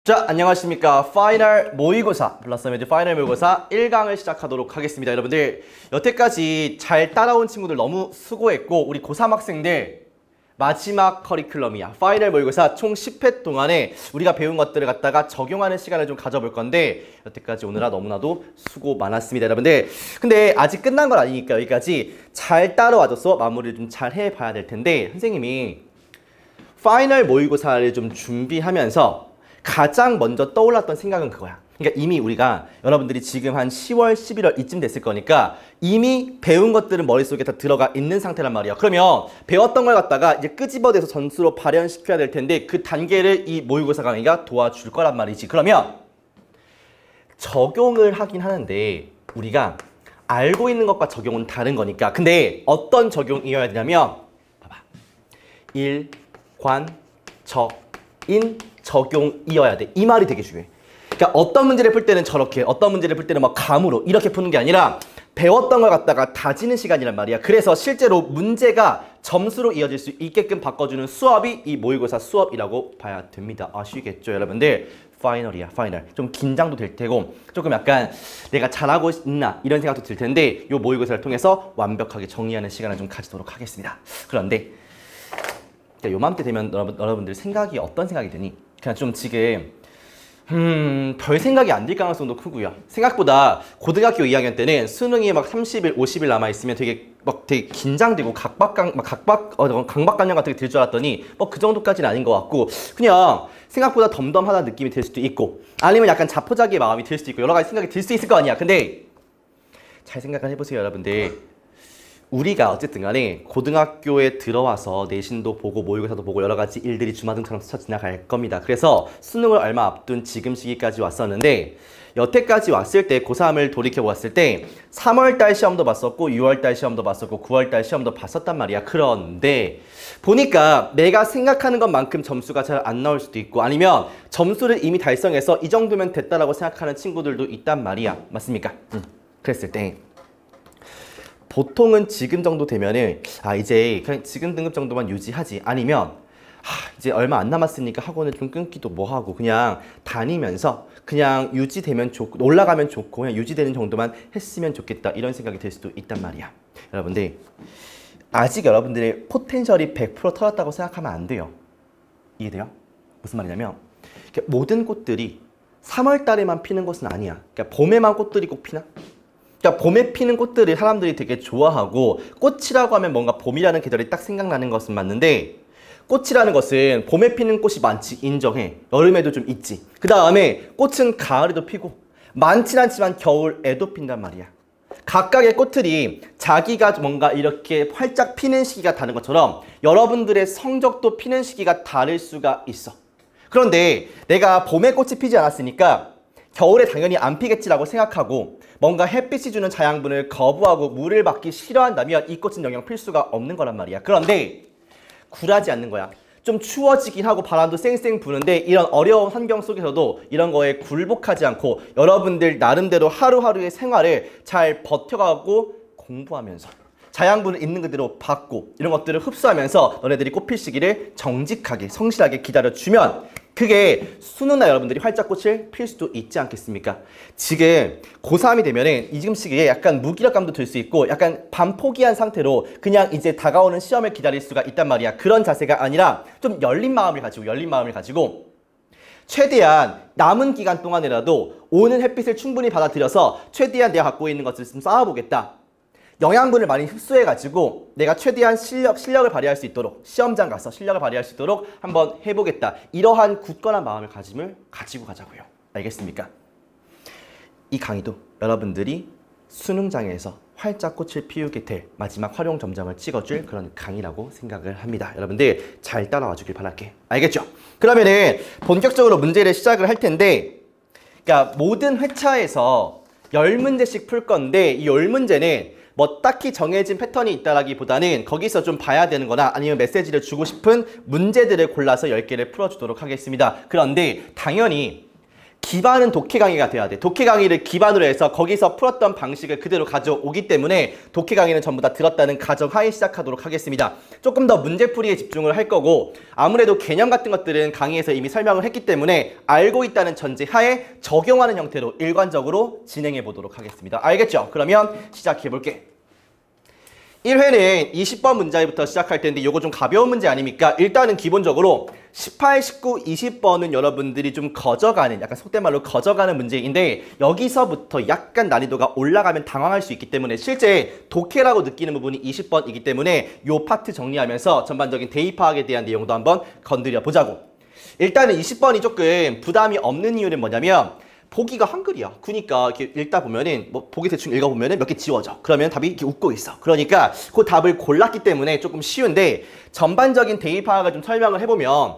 자, 안녕하십니까. 파이널 모의고사, 블라썸에드 파이널 모의고사 1강을 시작하도록 하겠습니다. 여러분들, 여태까지 잘 따라온 친구들 너무 수고했고, 우리 고3 학생들 마지막 커리큘럼이야. 파이널 모의고사 총 10회 동안에 우리가 배운 것들을 갖다가 적용하는 시간을 좀 가져볼 건데, 여태까지 오느라 너무나도 수고 많았습니다, 여러분들. 근데 아직 끝난 건 아니니까 여기까지 잘 따라와줘서 마무리를 좀 잘 해봐야 될 텐데, 선생님이 파이널 모의고사를 좀 준비하면서 가장 먼저 떠올랐던 생각은 그거야. 그러니까 이미 우리가 여러분들이 지금 한 10월, 11월 이쯤 됐을 거니까 이미 배운 것들은 머릿속에 다 들어가 있는 상태란 말이야. 그러면 배웠던 걸 갖다가 이제 끄집어내서 전수로 발현시켜야 될 텐데 그 단계를 이 모의고사 강의가 도와줄 거란 말이지. 그러면 적용을 하긴 하는데 우리가 알고 있는 것과 적용은 다른 거니까. 근데 어떤 적용이어야 되냐면 봐봐. 일, 관, 적, 인, 적용이어야 돼. 이 말이 되게 중요해. 그러니까 어떤 문제를 풀 때는 저렇게, 어떤 문제를 풀 때는 막 감으로 이렇게 푸는 게 아니라 배웠던 걸 갖다가 다지는 시간이란 말이야. 그래서 실제로 문제가 점수로 이어질 수 있게끔 바꿔주는 수업이 이 모의고사 수업이라고 봐야 됩니다. 아시겠죠, 여러분들? 파이널이야, 파이널. 좀 긴장도 될 테고 조금 약간 내가 잘하고 있나 이런 생각도 들 텐데 이 모의고사를 통해서 완벽하게 정리하는 시간을 좀 가지도록 하겠습니다. 그런데 요맘때 되면 여러분들 생각이 어떤 생각이 드니? 그냥 좀 지금 별 생각이 안 들 가능성도 크고요. 생각보다 고등학교 2학년 때는 수능이 막 30일, 50일 남아있으면 되게 긴장되고 강박관념 같은 게 들 줄 알았더니 뭐 그 정도까지는 아닌 것 같고 그냥 생각보다 덤덤하다는 느낌이 들 수도 있고 아니면 약간 자포자기의 마음이 들 수도 있고 여러 가지 생각이 들 수 있을 거 아니야. 근데 잘 생각을 해보세요, 여러분들. 우리가 어쨌든 간에 고등학교에 들어와서 내신도 보고 모의고사도 보고 여러 가지 일들이 주마등처럼 스쳐 지나갈 겁니다. 그래서 수능을 얼마 앞둔 지금 시기까지 왔었는데 여태까지 왔을 때 고3을 돌이켜보았을 때 3월달 시험도 봤었고 6월달 시험도 봤었고 9월달 시험도 봤었단 말이야. 그런데 보니까 내가 생각하는 것만큼 점수가 잘 안 나올 수도 있고 아니면 점수를 이미 달성해서 이 정도면 됐다라고 생각하는 친구들도 있단 말이야. 맞습니까? 그랬을 때 보통은 지금 정도 되면은 이제 그냥 지금 등급 정도만 유지하지 아니면 이제 얼마 안 남았으니까 학원을 좀 끊기도 뭐하고 그냥 다니면서 그냥 유지되면 좋고 올라가면 좋고 그냥 유지되는 정도만 했으면 좋겠다 이런 생각이 들 수도 있단 말이야. 여러분들 아직 여러분들의 포텐셜이 100% 터졌다고 생각하면 안 돼요. 이해돼요? 무슨 말이냐면 모든 꽃들이 3월 달에만 피는 것은 아니야. 그러니까 봄에만 꽃들이 꼭 피나? 그러니까 봄에 피는 꽃들을 사람들이 되게 좋아하고 꽃이라고 하면 뭔가 봄이라는 계절이 딱 생각나는 것은 맞는데 꽃이라는 것은 봄에 피는 꽃이 많지, 인정해. 여름에도 좀 있지. 그 다음에 꽃은 가을에도 피고 많진 않지만 겨울에도 핀단 말이야. 각각의 꽃들이 자기가 뭔가 이렇게 활짝 피는 시기가 다른 것처럼 여러분들의 성적도 피는 시기가 다를 수가 있어. 그런데 내가 봄에 꽃이 피지 않았으니까 겨울에 당연히 안 피겠지라고 생각하고 뭔가 햇빛이 주는 자양분을 거부하고 물을 받기 싫어한다면 이 꽃은 영영 필 수가 없는 거란 말이야. 그런데 굴하지 않는 거야. 좀 추워지긴 하고 바람도 쌩쌩 부는데 이런 어려운 환경 속에서도 이런 거에 굴복하지 않고 여러분들 나름대로 하루하루의 생활을 잘 버텨가고 공부하면서 자양분을 있는 그대로 받고 이런 것들을 흡수하면서 너네들이 꽃필 시기를 정직하게 성실하게 기다려주면 그게 수능날 여러분들이 활짝 꽃을 필 수도 있지 않겠습니까? 지금 고3이 되면은 지금 시기에 약간 무기력감도 들 수 있고 약간 반포기한 상태로 그냥 이제 다가오는 시험을 기다릴 수가 있단 말이야. 그런 자세가 아니라 좀 열린 마음을 가지고 최대한 남은 기간 동안이라도 오는 햇빛을 충분히 받아들여서 최대한 내가 갖고 있는 것을 좀 쌓아보겠다. 영양분을 많이 흡수해가지고 내가 최대한 실력을 발휘할 수 있도록 시험장 가서 실력을 발휘할 수 있도록 한번 해보겠다. 이러한 굳건한 마음을 가지고 가자고요. 알겠습니까? 이 강의도 여러분들이 수능장에서 활짝 꽃을 피우게 될 마지막 활용 점정을 찍어줄 그런 강의라고 생각을 합니다. 여러분들 잘 따라와 주길 바랄게. 알겠죠? 그러면은 본격적으로 문제를 시작을 할 텐데 그러니까 모든 회차에서 10문제씩 풀 건데 이 10문제는 뭐 딱히 정해진 패턴이 있다라기보다는 거기서 좀 봐야 되는 거나 아니면 메시지를 주고 싶은 문제들을 골라서 10개를 풀어주도록 하겠습니다. 그런데 당연히 기반은 독해 강의가 돼야 돼. 독해 강의를 기반으로 해서 거기서 풀었던 방식을 그대로 가져오기 때문에 독해 강의는 전부 다 들었다는 가정하에 시작하도록 하겠습니다. 조금 더 문제풀이에 집중을 할 거고 아무래도 개념 같은 것들은 강의에서 이미 설명을 했기 때문에 알고 있다는 전제하에 적용하는 형태로 일관적으로 진행해 보도록 하겠습니다. 알겠죠? 그러면 시작해 볼게. 1회는 20번 문제부터 시작할 텐데 이거 좀 가벼운 문제 아닙니까? 일단은 기본적으로 18, 19, 20번은 여러분들이 좀 거저가는, 약간 속된 말로 거저가는 문제인데 여기서부터 약간 난이도가 올라가면 당황할 수 있기 때문에 실제 독해라고 느끼는 부분이 20번이기 때문에 이 파트 정리하면서 전반적인 대입 파악에 대한 내용도 한번 건드려 보자고. 일단은 20번이 조금 부담이 없는 이유는 뭐냐면 보기가 한글이야. 그러니까 이렇게 읽다 보면은 뭐 보기 대충 읽어보면은 몇 개 지워져. 그러면 답이 이렇게 웃고 있어. 그러니까 그 답을 골랐기 때문에 조금 쉬운데 전반적인 대입 파악을 좀 설명을 해보면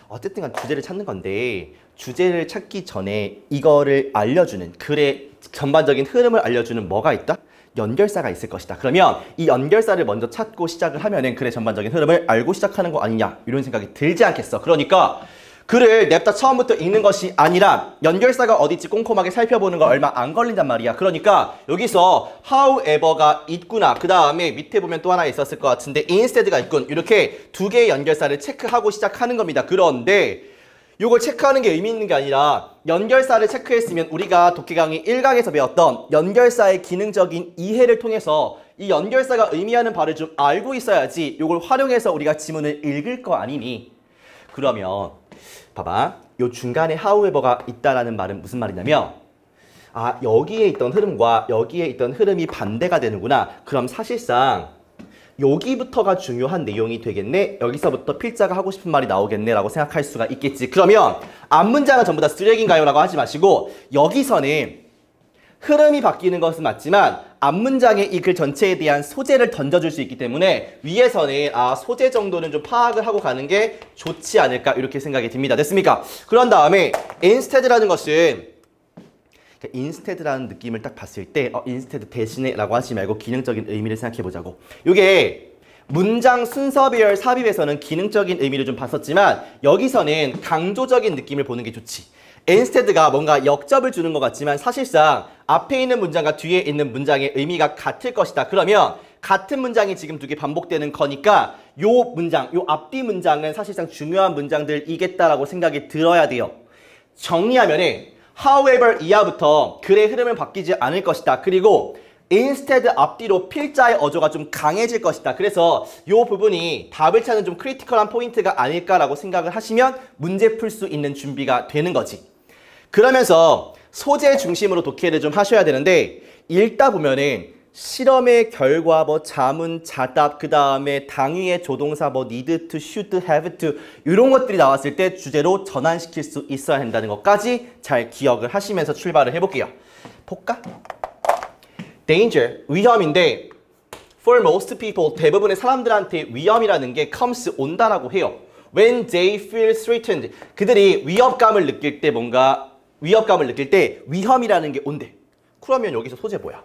어쨌든 간 주제를 찾는 건데 주제를 찾기 전에 이거를 알려주는 글의 전반적인 흐름을 알려주는 뭐가 있다? 연결사가 있을 것이다. 그러면 이 연결사를 먼저 찾고 시작을 하면은 글의 전반적인 흐름을 알고 시작하는 거 아니냐 이런 생각이 들지 않겠어. 그러니까 글을 냅다 처음부터 읽는 것이 아니라 연결사가 어디지 꼼꼼하게 살펴보는 거 얼마 안 걸린단 말이야. 그러니까 여기서 however가 있구나. 그 다음에 밑에 보면 또 하나 있었을 것 같은데 instead가 있군. 이렇게 두 개의 연결사를 체크하고 시작하는 겁니다. 그런데 이걸 체크하는 게 의미 있는 게 아니라 연결사를 체크했으면 우리가 독해 강의 1강에서 배웠던 연결사의 기능적인 이해를 통해서 이 연결사가 의미하는 바를 좀 알고 있어야지 이걸 활용해서 우리가 지문을 읽을 거 아니니. 그러면 봐봐. 요 중간에 however가 있다라는 말은 무슨 말이냐면 아, 여기에 있던 흐름과 여기에 있던 흐름이 반대가 되는구나. 그럼 사실상 여기부터가 중요한 내용이 되겠네. 여기서부터 필자가 하고 싶은 말이 나오겠네 라고 생각할 수가 있겠지. 그러면 앞문장은 전부 다 쓰레기인가요? 라고 하지 마시고 여기서는 흐름이 바뀌는 것은 맞지만 앞문장에 이 글 전체에 대한 소재를 던져줄 수 있기 때문에 위에서는 아 소재 정도는 좀 파악을 하고 가는 게 좋지 않을까 이렇게 생각이 듭니다. 됐습니까? 그런 다음에 instead라는 것은 instead라는 느낌을 딱 봤을 때 instead 대신에 라고 하지 말고 기능적인 의미를 생각해 보자고. 이게 문장 순서별 삽입에서는 기능적인 의미를 좀 봤었지만 여기서는 강조적인 느낌을 보는 게 좋지. instead가 뭔가 역접을 주는 것 같지만 사실상 앞에 있는 문장과 뒤에 있는 문장의 의미가 같을 것이다. 그러면 같은 문장이 지금 두 개 반복되는 거니까 요 문장, 요 앞뒤 문장은 사실상 중요한 문장들이겠다라고 생각이 들어야 돼요. 정리하면은 however 이하부터 글의 흐름은 바뀌지 않을 것이다. 그리고 instead 앞뒤로 필자의 어조가 좀 강해질 것이다. 그래서 이 부분이 답을 찾는 좀 크리티컬한 포인트가 아닐까라고 생각을 하시면 문제 풀 수 있는 준비가 되는 거지. 그러면서 소재 중심으로 독해를 좀 하셔야 되는데 읽다 보면은 실험의 결과 뭐 자문, 자답, 그 다음에 당위의 조동사 뭐 need to, should, have to 이런 것들이 나왔을 때 주제로 전환시킬 수 있어야 한다는 것까지 잘 기억을 하시면서 출발을 해볼게요. 볼까? danger, 위험인데 for most people, 대부분의 사람들한테 위험이라는 게 comes, 온다라고 해요. When they feel threatened, 그들이 위협감을 느낄 때 뭔가 위협감을 느낄 때 위험이라는 게 온대. 그러면 여기서 소재 뭐야?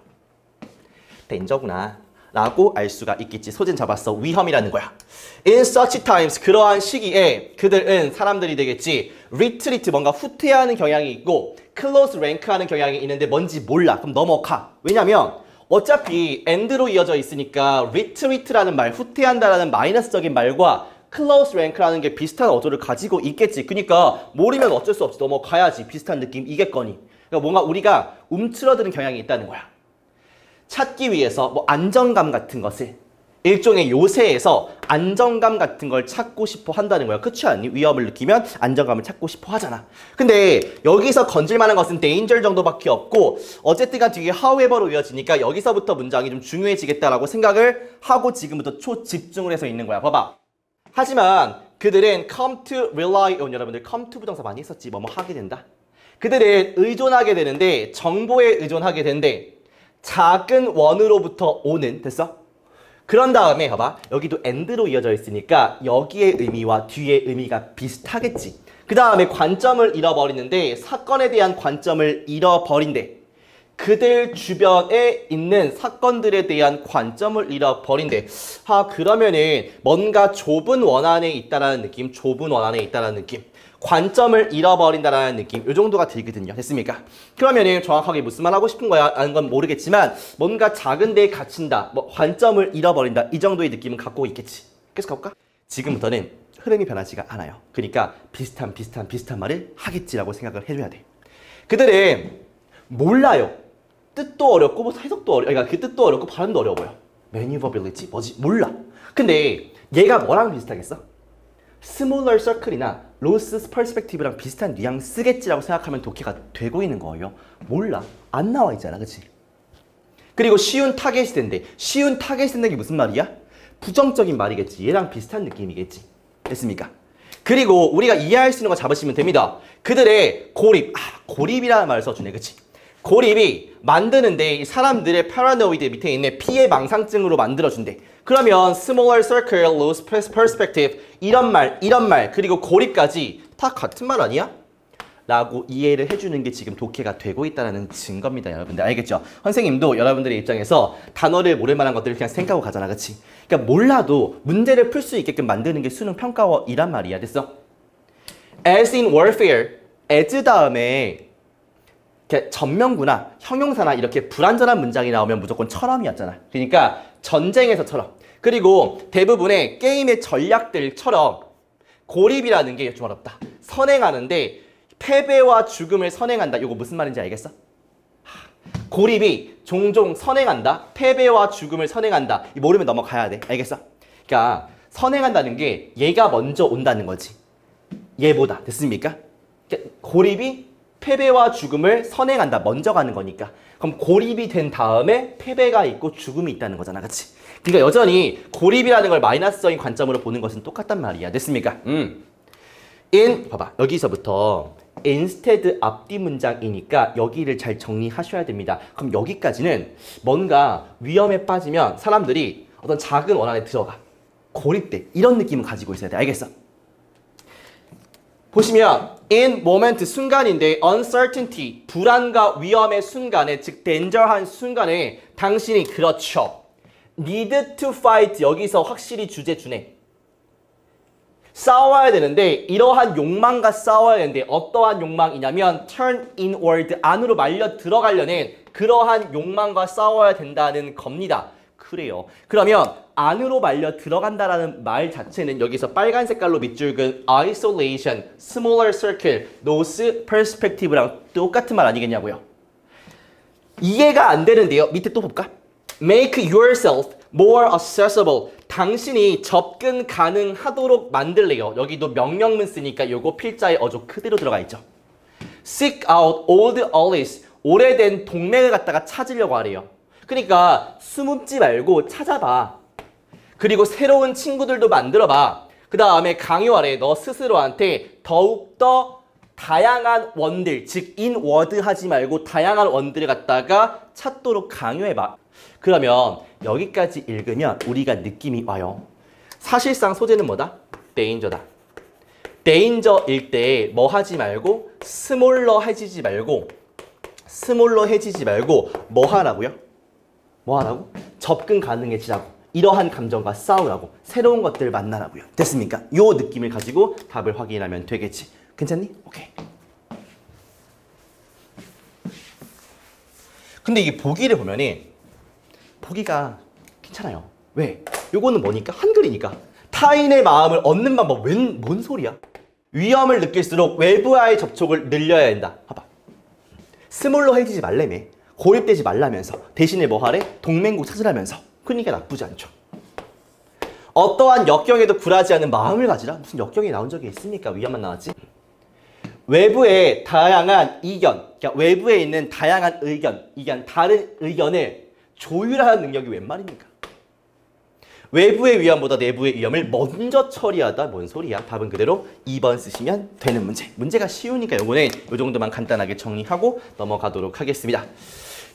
danger구나 라고 알 수가 있겠지. 소재는 잡았어. 위험이라는 거야. In such times, 그러한 시기에 그들은 사람들이 되겠지. retreat, 뭔가 후퇴하는 경향이 있고 close rank 하는 경향이 있는데 뭔지 몰라. 그럼 넘어가. 왜냐면 어차피 and로 이어져 있으니까 retreat라는 말, 후퇴한다라는 마이너스적인 말과 close rank라는 게 비슷한 어조를 가지고 있겠지. 그러니까 모르면 어쩔 수 없이 넘어가야지. 비슷한 느낌이겠거니. 그러니까 뭔가 우리가 움츠러드는 경향이 있다는 거야. 찾기 위해서 뭐 안정감 같은 것을 일종의 요새에서 안정감 같은 걸 찾고 싶어 한다는 거야. 그렇지 않니? 위협을 느끼면 안정감을 찾고 싶어 하잖아. 근데 여기서 건질 만한 것은 danger 정도밖에 없고 어쨌든 간 뒤에 however로 이어지니까 여기서부터 문장이 좀 중요해지겠다라고 생각을 하고 지금부터 초집중을 해서 있는 거야. 봐봐. 하지만 그들은 come to rely on, 여러분들 come to 부정사 많이 했었지. 뭐뭐 하게 된다. 그들은 의존하게 되는데 정보에 의존하게 된대. 작은 원으로부터 오는, 됐어? 그런 다음에 봐봐. 여기도 and로 이어져 있으니까 여기의 의미와 뒤의 의미가 비슷하겠지. 그 다음에 관점을 잃어버리는데 사건에 대한 관점을 잃어버린대. 그들 주변에 있는 사건들에 대한 관점을 잃어버린대. 그러면은 뭔가 좁은 원안에 있다라는 느낌, 좁은 원안에 있다라는 느낌. 관점을 잃어버린다라는 느낌, 이 정도가 들거든요. 됐습니까? 그러면은 정확하게 무슨 말 하고 싶은 거야? 하는 건 모르겠지만 뭔가 작은 데에 갇힌다, 뭐 관점을 잃어버린다, 이 정도의 느낌은 갖고 있겠지. 계속 가볼까? 지금부터는 흐름이 변하지가 않아요. 그러니까 비슷한 말을 하겠지라고 생각을 해줘야 돼. 그들은 몰라요. 뜻도 어렵고 뭐 해석도 그러니까 그 뜻도 어렵고 발음도 어려워요. maneuverability 뭐지? 몰라. 근데 얘가 뭐랑 비슷하겠어? smaller circle이나 loss perspective랑 비슷한 뉘앙스겠지라고 생각하면 독해가 되고 있는 거예요. 몰라. 안 나와 있잖아. 그치? 그리고 쉬운 타겟이 된대. 쉬운 타겟이 된다는 게 무슨 말이야? 부정적인 말이겠지. 얘랑 비슷한 느낌이겠지. 됐습니까? 그리고 우리가 이해할 수 있는 거 잡으시면 됩니다. 그들의 고립. 고립이라는 말을 써주네. 그치? 고립이 만드는데 사람들의 파라노이드 밑에 있는 피해 망상증으로 만들어준대. 그러면 smaller circle, loose perspective 이런 말 그리고 고립까지 다 같은 말 아니야? 라고 이해를 해주는 게 지금 독해가 되고 있다는 증거입니다. 여러분들 알겠죠? 선생님도 여러분들의 입장에서 단어를 모를 만한 것들을 그냥 생각하고 가잖아. 그치? 그러니까 몰라도 문제를 풀 수 있게끔 만드는 게 수능 평가원이란 말이야. 됐어? As in warfare, as 다음에 전명구나 형용사나 이렇게 불완전한 문장이 나오면 무조건 처럼이었잖아. 그러니까 전쟁에서처럼. 그리고 대부분의 게임의 전략들처럼 고립이라는 게 좀 어렵다. 선행하는데 패배와 죽음을 선행한다. 이거 무슨 말인지 알겠어? 고립이 종종 선행한다. 패배와 죽음을 선행한다. 모르면 넘어가야 돼. 알겠어? 그러니까 선행한다는 게 얘가 먼저 온다는 거지. 얘보다. 됐습니까? 그러니까 고립이 패배와 죽음을 선행한다. 먼저 가는 거니까. 그럼 고립이 된 다음에 패배가 있고 죽음이 있다는 거잖아. 그치? 그러니까 여전히 고립이라는 걸 마이너스적인 관점으로 보는 것은 똑같단 말이야. 됐습니까? 봐봐. 여기서부터 instead 앞뒤 문장이니까 여기를 잘 정리하셔야 됩니다. 그럼 여기까지는 뭔가 위험에 빠지면 사람들이 어떤 작은 원 안에 들어가. 고립돼. 이런 느낌을 가지고 있어야 돼. 알겠어? 보시면 in moment 순간인데 uncertainty 불안과 위험의 순간에 즉 danger한 순간에 당신이 그렇죠. need to fight 여기서 확실히 주제 주네. 싸워야 되는데 이러한 욕망과 싸워야 되는데 어떠한 욕망이냐면 turn inward 안으로 말려 들어가려는 그러한 욕망과 싸워야 된다는 겁니다. 그래요. 그러면 안으로 말려 들어간다라는 말 자체는 여기서 빨간 색깔로 밑줄근 isolation, smaller circle, loss perspective랑 똑같은 말 아니겠냐고요. 이해가 안 되는데요. 밑에 또 볼까? make yourself more accessible. 당신이 접근 가능하도록 만들래요. 여기도 명령문 쓰니까 요거 필자의 어조 그대로 들어가 있죠. seek out old allies. 오래된 동맹을 갖다가 찾으려고 하래요. 그러니까 숨지 말고 찾아봐. 그리고 새로운 친구들도 만들어봐. 그 다음에 강요하래. 너 스스로한테 더욱더 다양한 원들, 즉 인워드 하지 말고 다양한 원들을 갖다가 찾도록 강요해봐. 그러면 여기까지 읽으면 우리가 느낌이 와요. 사실상 소재는 뭐다? 데인저다. 데인저일 때 뭐 하지 말고 스몰러 해지지 말고 뭐 하라고요? 뭐 하라고? 접근 가능해지라고. 이러한 감정과 싸우라고. 새로운 것들을 만나라고요. 됐습니까? 요 느낌을 가지고 답을 확인하면 되겠지. 괜찮니? 오케이. 근데 이게 보기를 보면은 보기가 괜찮아요. 왜? 요거는 뭐니까? 한글이니까. 타인의 마음을 얻는 방법. 뭔 소리야? 위험을 느낄수록 외부와의 접촉을 늘려야 된다. 봐봐. 스몰러 해지지 말라며. 고립되지 말라면서. 대신에 뭐 하래? 동맹국 찾으라면서. 그러니까 나쁘지 않죠. 어떠한 역경에도 굴하지 않은 마음을 가지라. 무슨 역경이 나온 적이 있습니까? 위험만 나왔지. 외부의 다양한 이견, 그러니까 외부에 있는 다양한 의견, 다른 의견을 조율하는 능력이 웬 말입니까? 외부의 위험보다 내부의 위험을 먼저 처리하다. 뭔 소리야? 답은 그대로 2번 쓰시면 되는 문제. 문제가 쉬우니까 요거는 요 정도만 간단하게 정리하고 넘어가도록 하겠습니다.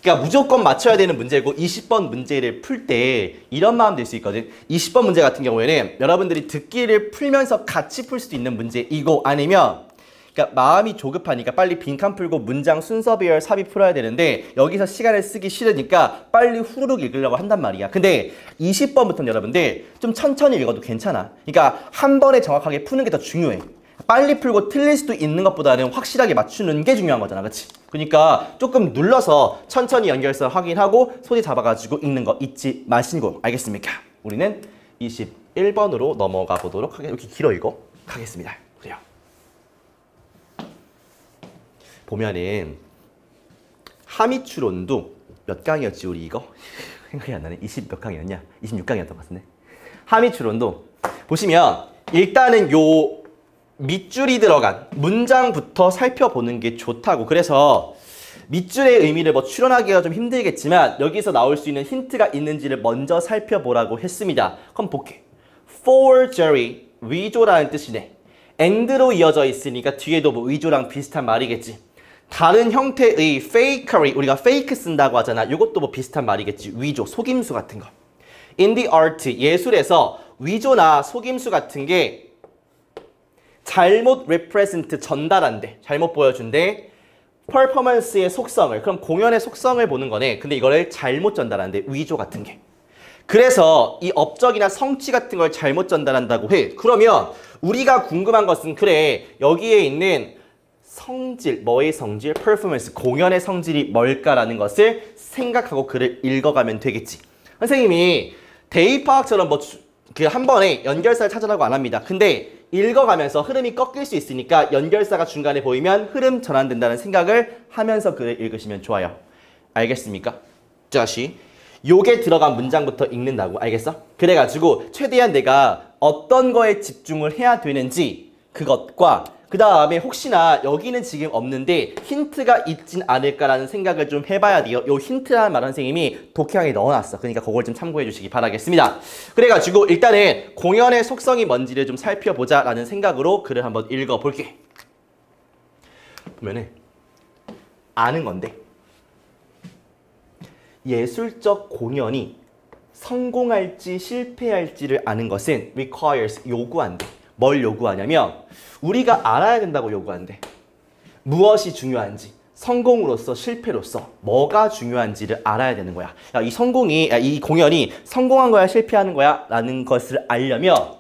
그러니까 무조건 맞춰야 되는 문제고 20번 문제를 풀 때 이런 마음 들 수 있거든. 20번 문제 같은 경우에는 여러분들이 듣기를 풀면서 같이 풀 수도 있는 문제이고 아니면 그러니까 마음이 조급하니까 빨리 빈칸 풀고 문장 순서별 삽입 풀어야 되는데 여기서 시간을 쓰기 싫으니까 빨리 후루룩 읽으려고 한단 말이야. 근데 20번부터는 여러분들 좀 천천히 읽어도 괜찮아. 그러니까 한 번에 정확하게 푸는 게 더 중요해. 빨리 풀고 틀릴 수도 있는 것보다는 확실하게 맞추는 게 중요한 거잖아, 그치? 그러니까 조금 눌러서 천천히 연결선 확인하고 소리 잡아가지고 읽는 거 잊지 마시고, 알겠습니까? 우리는 21번으로 넘어가 보도록 하겠습니다. 이렇게 길어 이거 가겠습니다. 그래요. 보면은 하미추론도 몇 강이었지 우리 이거? 생각이 안 나네. 20 몇 강이었냐? 26강이었던 것 같은데. 하미추론도 보시면 일단은 요 밑줄이 들어간 문장부터 살펴보는 게 좋다고. 그래서 밑줄의 의미를 뭐 추론하기가 좀 힘들겠지만 여기서 나올 수 있는 힌트가 있는지를 먼저 살펴보라고 했습니다. 그럼 볼게. forgery, 위조라는 뜻이네. and로 이어져 있으니까 뒤에도 뭐 위조랑 비슷한 말이겠지. 다른 형태의 fakery, 우리가 fake 쓴다고 하잖아. 이것도 뭐 비슷한 말이겠지. 위조, 속임수 같은 거. in the art, 예술에서 위조나 속임수 같은 게 잘못 represent, 전달한대. 잘못 보여준대. 퍼포먼스의 속성을, 그럼 공연의 속성을 보는 거네. 근데 이거를 잘못 전달한대. 위조 같은 게. 그래서 이 업적이나 성취 같은 걸 잘못 전달한다고 해. 그러면 우리가 궁금한 것은 그래. 여기에 있는 성질, 뭐의 성질? 퍼포먼스, 공연의 성질이 뭘까라는 것을 생각하고 글을 읽어가면 되겠지. 선생님이 대입화학처럼 뭐 한 번에 연결사를 찾으라고 안 합니다. 근데 읽어가면서 흐름이 꺾일 수 있으니까 연결사가 중간에 보이면 흐름 전환된다는 생각을 하면서 글을 읽으시면 좋아요. 알겠습니까? 다시 요게 들어간 문장부터 읽는다고. 알겠어? 그래가지고 최대한 내가 어떤 거에 집중을 해야 되는지 그것과 그 다음에 혹시나 여기는 지금 없는데 힌트가 있진 않을까라는 생각을 좀 해봐야 돼요. 요 힌트라는 말 선생님이 독해강에 넣어놨어. 그러니까 그걸 좀 참고해 주시기 바라겠습니다. 그래가지고 일단은 공연의 속성이 뭔지를 좀 살펴보자라는 생각으로 글을 한번 읽어볼게. 보면은 아는 건데 예술적 공연이 성공할지 실패할지를 아는 것은 requires, 요구한대. 뭘 요구하냐면 우리가 알아야 된다고 요구한대. 무엇이 중요한지, 성공으로서 실패로서 뭐가 중요한지를 알아야 되는 거야. 야, 이 공연이 성공한 거야 실패하는 거야 라는 것을 알려면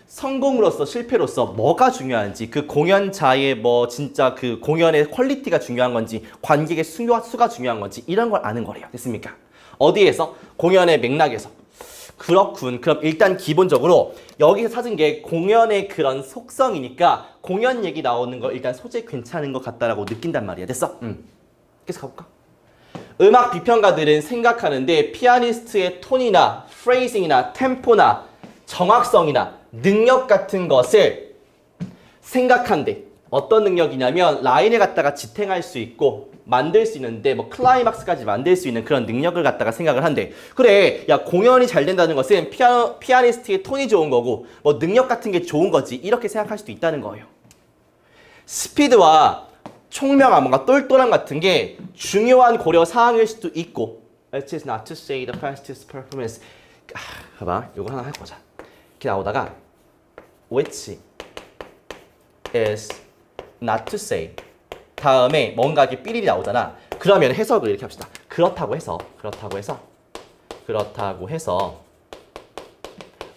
성공으로서 실패로서 뭐가 중요한지, 그 공연자의 뭐 진짜 그 공연의 퀄리티가 중요한 건지, 관객의 수가 중요한 건지 이런 걸 아는 거래요. 됐습니까? 어디에서? 공연의 맥락에서. 그렇군. 그럼 일단 기본적으로 여기서 찾은 게 공연의 그런 속성이니까 공연 얘기 나오는 거 일단 소재 괜찮은 것 같다라고 느낀단 말이야. 됐어? 계속 가볼까? 음악 비평가들은 생각하는데 피아니스트의 톤이나 프레이징이나 템포나 정확성이나 능력 같은 것을 생각한대. 어떤 능력이냐면 라인을 갖다가 지탱할 수 있고 만들 수 있는데 뭐 클라이막스까지 만들 수 있는 그런 능력을 갖다가 생각을 한대. 그래, 야 공연이 잘 된다는 것은 피아니스트의 톤이 좋은 거고 뭐 능력 같은 게 좋은 거지 이렇게 생각할 수도 있다는 거예요. 스피드와 총명함, 뭔가 똘똘함 같은 게 중요한 고려 사항일 수도 있고. It is not to say the fastest performance. 봐봐, 이거 하나 해보자. 이렇게 나오다가 which is not to say 다음에 뭔가 이렇게 삐리리 나오잖아. 그러면 해석을 이렇게 합시다. 그렇다고 해서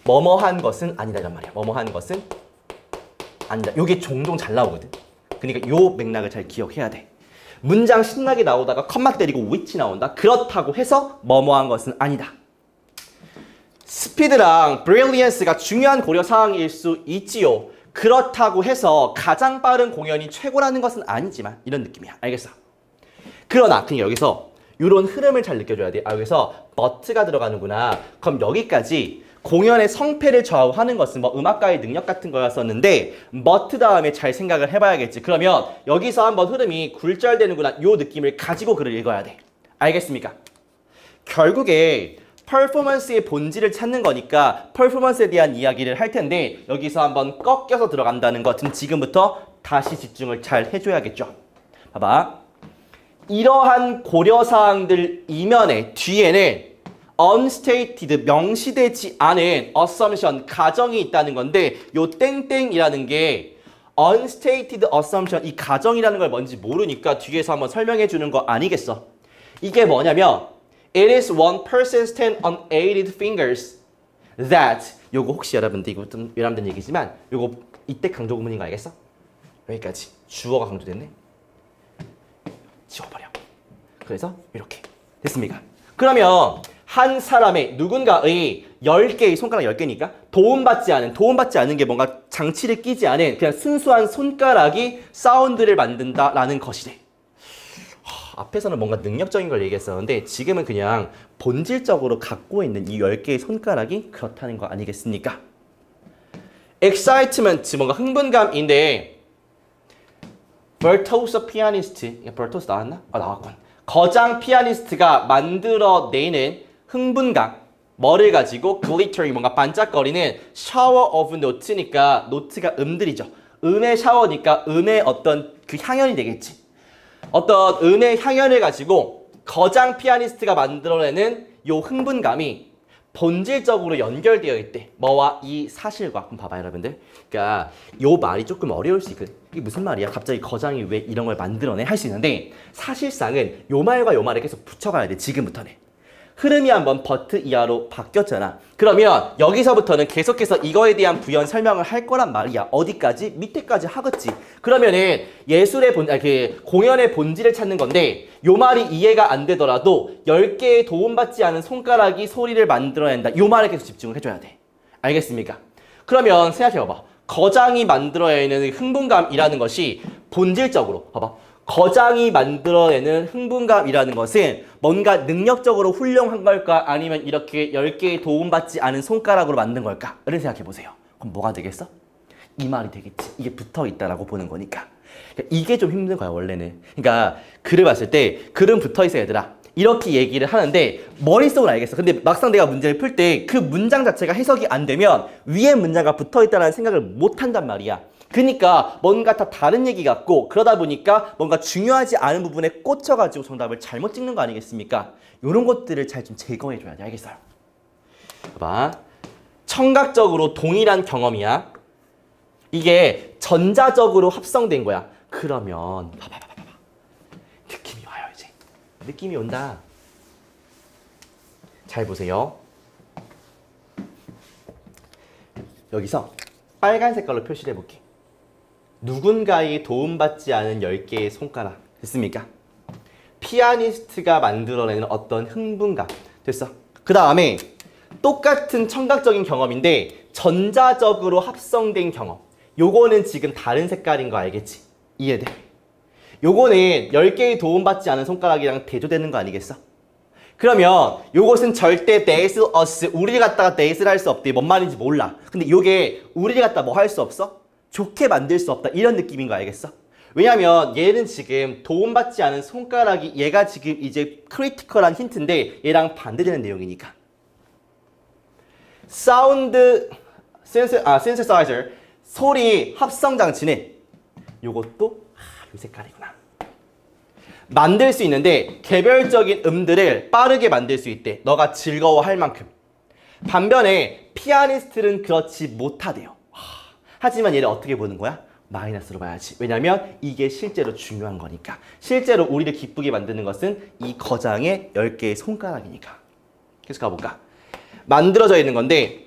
뭐뭐한 것은 아니다 이란 말이야. 뭐뭐한 것은 아니다. 요게 종종 잘 나오거든. 그러니까 요 맥락을 잘 기억해야 돼. 문장 신나게 나오다가 컴마 때리고 which 나온다. 그렇다고 해서 뭐뭐한 것은 아니다. 스피드랑 brilliance가 중요한 고려 사항일 수 있지요. 그렇다고 해서 가장 빠른 공연이 최고라는 것은 아니지만 이런 느낌이야. 알겠어? 그러나 그냥 여기서 이런 흐름을 잘 느껴줘야 돼. 여기서 but가 들어가는구나. 그럼 여기까지 공연의 성패를 좌우하는 것은 뭐 음악가의 능력 같은 거였었는데 but 다음에 잘 생각을 해봐야겠지. 그러면 여기서 한번 흐름이 굴절되는구나. 요 느낌을 가지고 글을 읽어야 돼. 알겠습니까? 결국에 퍼포먼스의 본질을 찾는 거니까 퍼포먼스에 대한 이야기를 할 텐데 여기서 한번 꺾여서 들어간다는 것은 지금부터 다시 집중을 잘 해줘야겠죠. 봐봐. 이러한 고려사항들 이면에 뒤에는 unstated, 명시되지 않은 assumption, 가정이 있다는 건데 요 땡땡이라는 게 unstated assumption, 이 가정이라는 걸 뭔지 모르니까 뒤에서 한번 설명해 주는 거 아니겠어? 이게 뭐냐면 It is one persistent unaided fingers that 요거 혹시 여러분들 이거 좀 외람된 얘기지만 요거 이때 강조 구문인 거 알겠어? 여기까지 주어가 강조됐네. 지워버려. 그래서 이렇게 됐습니까? 그러면 한 사람의 누군가의 10개의 손가락 10개니까 도움받지 않은 게 뭔가 장치를 끼지 않은 그냥 순수한 손가락이 사운드를 만든다라는 것이래. 앞에서는 뭔가 능력적인 걸 얘기했었는데 지금은 그냥 본질적으로 갖고 있는 이 10개의 손가락이 그렇다는 거 아니겠습니까? excitement, 뭔가 흥분감인데 virtuoso pianist, virtuoso 나왔나? 나왔군. 거장 피아니스트가 만들어내는 흥분감, 뭐를 가지고 glittering, 뭔가 반짝거리는 shower of notes니까 노트가 음들이죠. 음의 샤워니까 음의 어떤 그 향연이 되겠지. 어떤 음의 향연을 가지고 거장 피아니스트가 만들어내는 요 흥분감이 본질적으로 연결되어 있대. 뭐와 이 사실과. 한번 봐봐요, 여러분들. 그러니까 요 말이 조금 어려울 수 있거든. 이게 무슨 말이야? 갑자기 거장이 왜 이런 걸 만들어내? 할 수 있는데 사실상은 요 말과 요 말을 계속 붙여가야 돼. 지금부터는. 흐름이 한번 버트 이하로 바뀌었잖아. 그러면 여기서부터는 계속해서 이거에 대한 부연 설명을 할 거란 말이야. 어디까지? 밑에까지 하겠지. 그러면은 예술의 공연의 본질을 찾는 건데 요 말이 이해가 안 되더라도 10개의 도움받지 않은 손가락이 소리를 만들어낸다. 요 말에 계속 집중을 해줘야 돼. 알겠습니까? 그러면 생각해봐봐. 거장이 만들어내는 흥분감이라는 것이 본질적으로 봐봐. 거장이 만들어내는 흥분감이라는 것은 뭔가 능력적으로 훌륭한 걸까? 아니면 이렇게 10개의 도움받지 않은 손가락으로 만든 걸까? 를 생각해보세요. 그럼 뭐가 되겠어? 이 말이 되겠지. 이게 붙어있다라고 보는 거니까. 이게 좀 힘든 거야, 원래는. 그러니까 글을 봤을 때 글은 붙어있어, 얘들아. 이렇게 얘기를 하는데 머릿속은 알겠어. 근데 막상 내가 문제를 풀 때 그 문장 자체가 해석이 안 되면 위에 문장과 붙어있다는 생각을 못 한단 말이야. 그러니까 뭔가 다 다른 얘기 같고 그러다 보니까 뭔가 중요하지 않은 부분에 꽂혀가지고 정답을 잘못 찍는 거 아니겠습니까? 이런 것들을 잘 좀 제거해줘야 돼. 알겠어요? 봐봐. 청각적으로 동일한 경험이야. 이게 전자적으로 합성된 거야. 그러면 봐봐. 느낌이 와요, 이제. 느낌이 온다. 잘 보세요. 여기서 빨간 색깔로 표시를 해볼게. 누군가의 도움받지 않은 10개의 손가락. 됐습니까? 피아니스트가 만들어내는 어떤 흥분감. 됐어. 그 다음에 똑같은 청각적인 경험인데 전자적으로 합성된 경험. 요거는 지금 다른 색깔인 거 알겠지? 이해돼? 요거는 10개의 도움받지 않은 손가락이랑 대조되는 거 아니겠어? 그러면 요것은 절대 theys, us, 우리를 갖다가 theys를 할 수 없대. 뭔 말인지 몰라. 근데 요게 우리를 갖다 뭐 할 수 없어? 좋게 만들 수 없다. 이런 느낌인 거 알겠어? 왜냐면 얘는 지금 도움받지 않은 손가락이 얘가 지금 이제 크리티컬한 힌트인데 얘랑 반대되는 내용이니까. 사운드 synthesizer 소리 합성 장치는 요것도 이 색깔이구나. 만들 수 있는데 개별적인 음들을 빠르게 만들 수 있대. 너가 즐거워할 만큼. 반면에 피아니스트는 그렇지 못하대요. 하지만 얘를 어떻게 보는 거야? 마이너스로 봐야지. 왜냐면 이게 실제로 중요한 거니까. 실제로 우리를 기쁘게 만드는 것은 이 거장의 10개의 손가락이니까. 계속 가볼까? 만들어져 있는 건데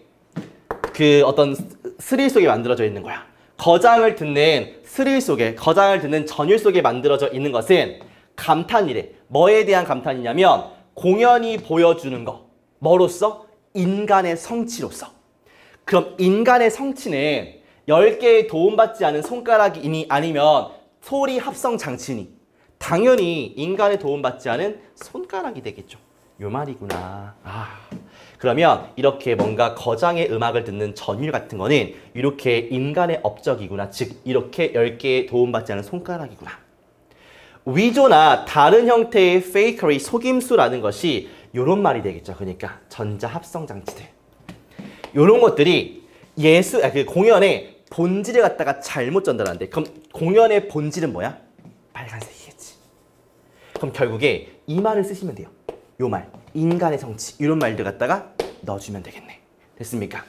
그 어떤 스릴 속에 만들어져 있는 거야. 거장을 듣는 스릴 속에, 거장을 듣는 전율 속에 만들어져 있는 것은 감탄이래. 뭐에 대한 감탄이냐면 공연이 보여주는 거. 뭐로써? 인간의 성취로서. 그럼 인간의 성취는 10개의 도움받지 않은 손가락이니 아니면 소리 합성 장치니? 당연히 인간의 도움받지 않은 손가락이 되겠죠. 요 말이구나. 그러면 이렇게 뭔가 거장의 음악을 듣는 전율 같은 거는 이렇게 인간의 업적이구나. 즉 이렇게 10개의 도움받지 않은 손가락이구나. 위조나 다른 형태의 fakery, 속임수라는 것이 이런 말이 되겠죠. 그러니까 전자합성 장치들. 이런 것들이 공연의 본질을 갖다가 잘못 전달한대. 그럼 공연의 본질은 뭐야? 빨간색이겠지. 그럼 결국에 이 말을 쓰시면 돼요. 요 말, 인간의 성취, 이런 말들 갖다가 넣어주면 되겠네. 됐습니까?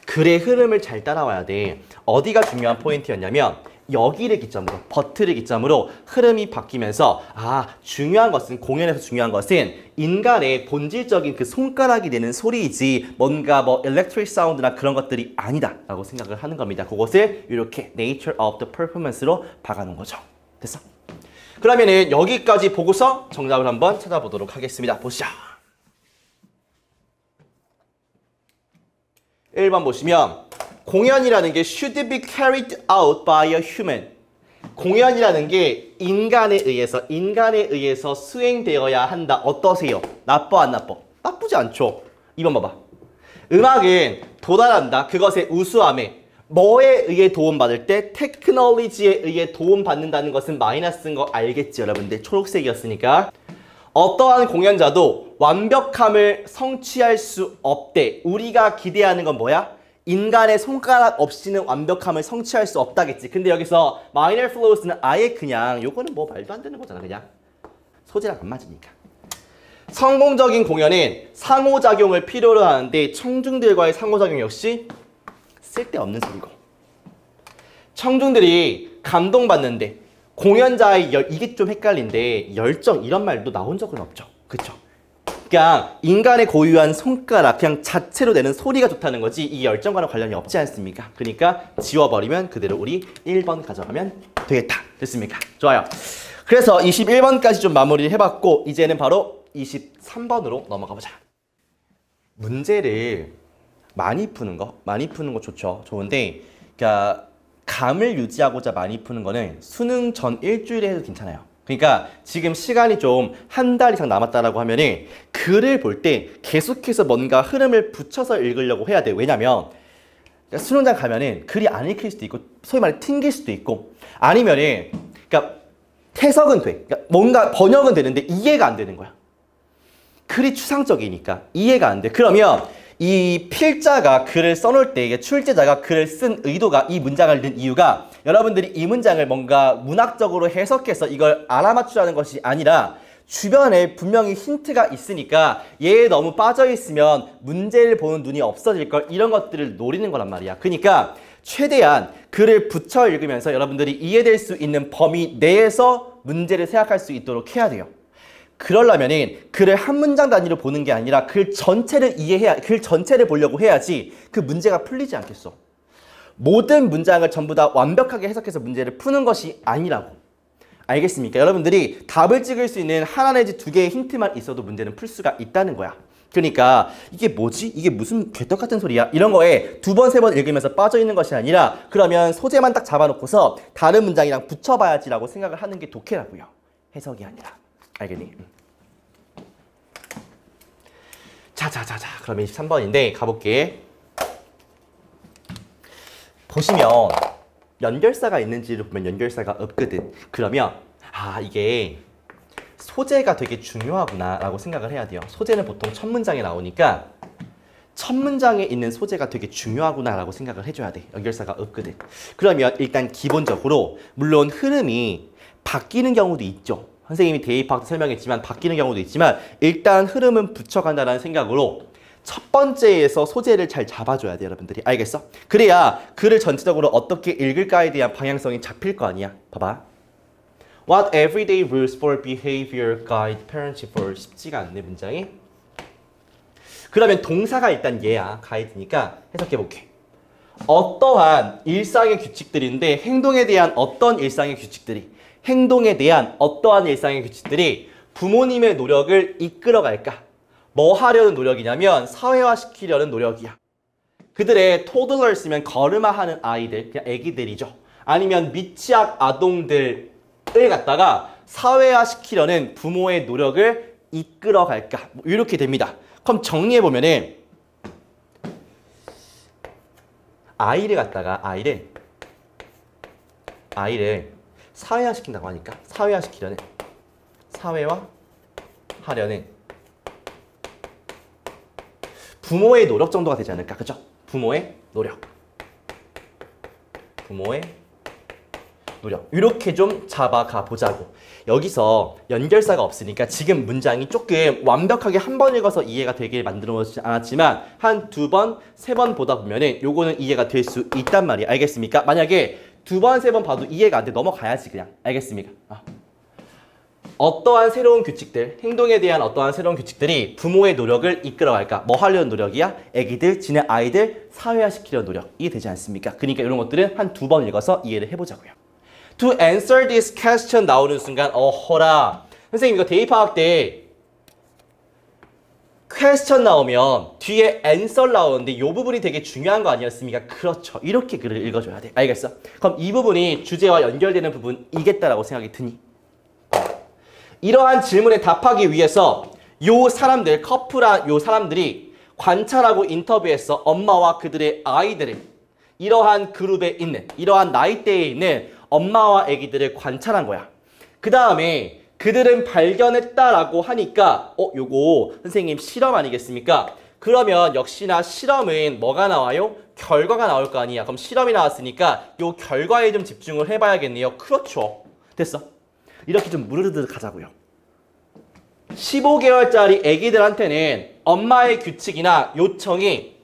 글의 흐름을 잘 따라와야 돼. 어디가 중요한 포인트였냐면 여기를 기점으로, but를 기점으로 흐름이 바뀌면서 중요한 것은, 공연에서 중요한 것은 인간의 본질적인 그 손가락이 내는 소리이지 뭔가 뭐 electric sound나 그런 것들이 아니다 라고 생각을 하는 겁니다. 그것을 이렇게 nature of the performance로 박아놓은 거죠. 됐어? 그러면은 여기까지 보고서 정답을 한번 찾아보도록 하겠습니다. 보시죠. 1번 보시면 공연이라는 게 should be carried out by a human. 공연이라는 게 인간에 의해서 수행되어야 한다. 어떠세요? 나빠 안 나빠? 나쁘지 않죠. 2번 봐봐. 음악은 도달한다. 그것의 우수함에 뭐에 의해 도움받을 때 테크놀로지에 의해 도움받는다는 것은 마이너스인 거 알겠지 여러분들? 초록색이었으니까. 어떠한 공연자도 완벽함을 성취할 수 없대. 우리가 기대하는 건 뭐야? 인간의 손가락 없이는 완벽함을 성취할 수 없다겠지. 근데 여기서 minor flaws는 아예 그냥 요거는 뭐 말도 안 되는 거잖아. 그냥 소재랑 안 맞으니까. 성공적인 공연은 상호작용을 필요로 하는데 청중들과의 상호작용 역시 쓸데없는 소리고, 청중들이 감동받는데 공연자의 이게 좀 헷갈린데 열정 이런 말도 나온 적은 없죠. 그쵸? 그냥 인간의 고유한 손가락 그냥 자체로 내는 소리가 좋다는 거지 이 열정과는 관련이 없지 않습니까? 그러니까 지워버리면 그대로 우리 1번 가져가면 되겠다. 됐습니까? 좋아요. 그래서 21번까지 좀 마무리를 해봤고 이제는 바로 23번으로 넘어가 보자. 문제를 많이 푸는 거 좋죠. 좋은데 그러니까 감을 유지하고자 많이 푸는 거는 수능 전 일주일에 해도 괜찮아요. 그러니까 지금 시간이 좀 한 달 이상 남았다라고 하면은 글을 볼 때 계속해서 뭔가 흐름을 붙여서 읽으려고 해야 돼요. 왜냐면 수능장 가면은 글이 안 읽힐 수도 있고 소위 말해 튕길 수도 있고 아니면은 그러니까 해석은 돼. 그러니까 뭔가 번역은 되는데 이해가 안 되는 거야. 글이 추상적이니까 이해가 안 돼. 그러면 이 필자가 글을 써놓을 때 이게 출제자가 글을 쓴 의도가 이 문장을 넣은 이유가 여러분들이 이 문장을 뭔가 문학적으로 해석해서 이걸 알아맞추라는 것이 아니라 주변에 분명히 힌트가 있으니까 얘에 너무 빠져있으면 문제를 보는 눈이 없어질 걸 이런 것들을 노리는 거란 말이야. 그러니까 최대한 글을 붙여 읽으면서 여러분들이 이해될 수 있는 범위 내에서 문제를 생각할 수 있도록 해야 돼요. 그러려면은 글을 한 문장 단위로 보는 게 아니라 글 전체를 글 전체를 보려고 해야지 그 문제가 풀리지 않겠어. 모든 문장을 전부 다 완벽하게 해석해서 문제를 푸는 것이 아니라고. 알겠습니까? 여러분들이 답을 찍을 수 있는 하나 내지 두 개의 힌트만 있어도 문제는 풀 수가 있다는 거야. 그러니까 이게 뭐지? 이게 무슨 개떡 같은 소리야? 이런 거에 두 번, 세 번 읽으면서 빠져있는 것이 아니라 그러면 소재만 딱 잡아놓고서 다른 문장이랑 붙여봐야지라고 생각을 하는 게 독해라고요. 해석이 아니라. 알겠니? 자, 그러면 23번인데 가볼게. 보시면 연결사가 있는지를 보면 연결사가 없거든. 그러면 이게 소재가 되게 중요하구나 라고 생각을 해야 돼요. 소재는 보통 첫 문장에 나오니까 첫 문장에 있는 소재가 되게 중요하구나 라고 생각을 해줘야 돼. 연결사가 없거든. 그러면 일단 기본적으로 물론 흐름이 바뀌는 경우도 있죠. 선생님이 대입학 때 설명했지만 바뀌는 경우도 있지만 일단 흐름은 붙여간다는 생각으로 첫 번째에서 소재를 잘 잡아줘야 돼요. 여러분들이. 알겠어? 그래야 글을 전체적으로 어떻게 읽을까에 대한 방향성이 잡힐 거 아니야. 봐봐. What everyday rules for behavior guide parents for 쉽지가 않네 문장이. 그러면 동사가 일단 얘야. 가이드니까 해석해볼게. 어떠한 일상의 규칙들인데 행동에 대한 어떤 일상의 규칙들이 부모님의 노력을 이끌어갈까? 뭐 하려는 노력이냐면 사회화시키려는 노력이야. 그들의 toddlers면 걸음화하는 아이들, 그냥 애기들이죠. 아니면 미취학 아동들을 갖다가 사회화시키려는 부모의 노력을 이끌어갈까? 뭐 이렇게 됩니다. 그럼 정리해보면은 아이를 사회화시킨다고 하니까 사회화하려는 부모의 노력 정도가 되지 않을까? 그죠? 부모의 노력. 이렇게 좀 잡아가 보자고. 여기서 연결사가 없으니까 지금 문장이 조금 완벽하게 한 번 읽어서 이해가 되길 만들어놓지 않았지만 한 두 번, 세 번 보다 보면은 요거는 이해가 될 수 있단 말이에요. 알겠습니까? 만약에 두 번, 세 번 봐도 이해가 안 돼. 넘어가야지 그냥. 알겠습니까? 어떠한 새로운 규칙들, 행동에 대한 어떠한 새로운 규칙들이 부모의 노력을 이끌어갈까? 뭐 하려는 노력이야? 애기들, 지네 아이들 사회화시키려는 노력. 이해 되지 않습니까? 그러니까 이런 것들은 한 두 번 읽어서 이해를 해보자고요. To answer this question 나오는 순간 어허라. 선생님 이거 대입학학 때 question 나오면 뒤에 answer 나오는데 이 부분이 되게 중요한 거 아니었습니까? 그렇죠. 이렇게 글을 읽어줘야 돼. 알겠어? 그럼 이 부분이 주제와 연결되는 부분이겠다라고 생각이 드니? 이러한 질문에 답하기 위해서 요 사람들, 커플한 요 사람들이 관찰하고 인터뷰해서 엄마와 그들의 아이들을 이러한 그룹에 있는, 이러한 나이대에 있는 엄마와 아기들을 관찰한 거야. 그 다음에 그들은 발견했다라고 하니까 요거 선생님 실험 아니겠습니까? 그러면 역시나 실험은 뭐가 나와요? 결과가 나올 거 아니야. 그럼 실험이 나왔으니까 요 결과에 좀 집중을 해봐야겠네요. 그렇죠. 됐어. 이렇게 좀 무르르르 가자고요. 15개월짜리 아기들한테는 엄마의 규칙이나 요청이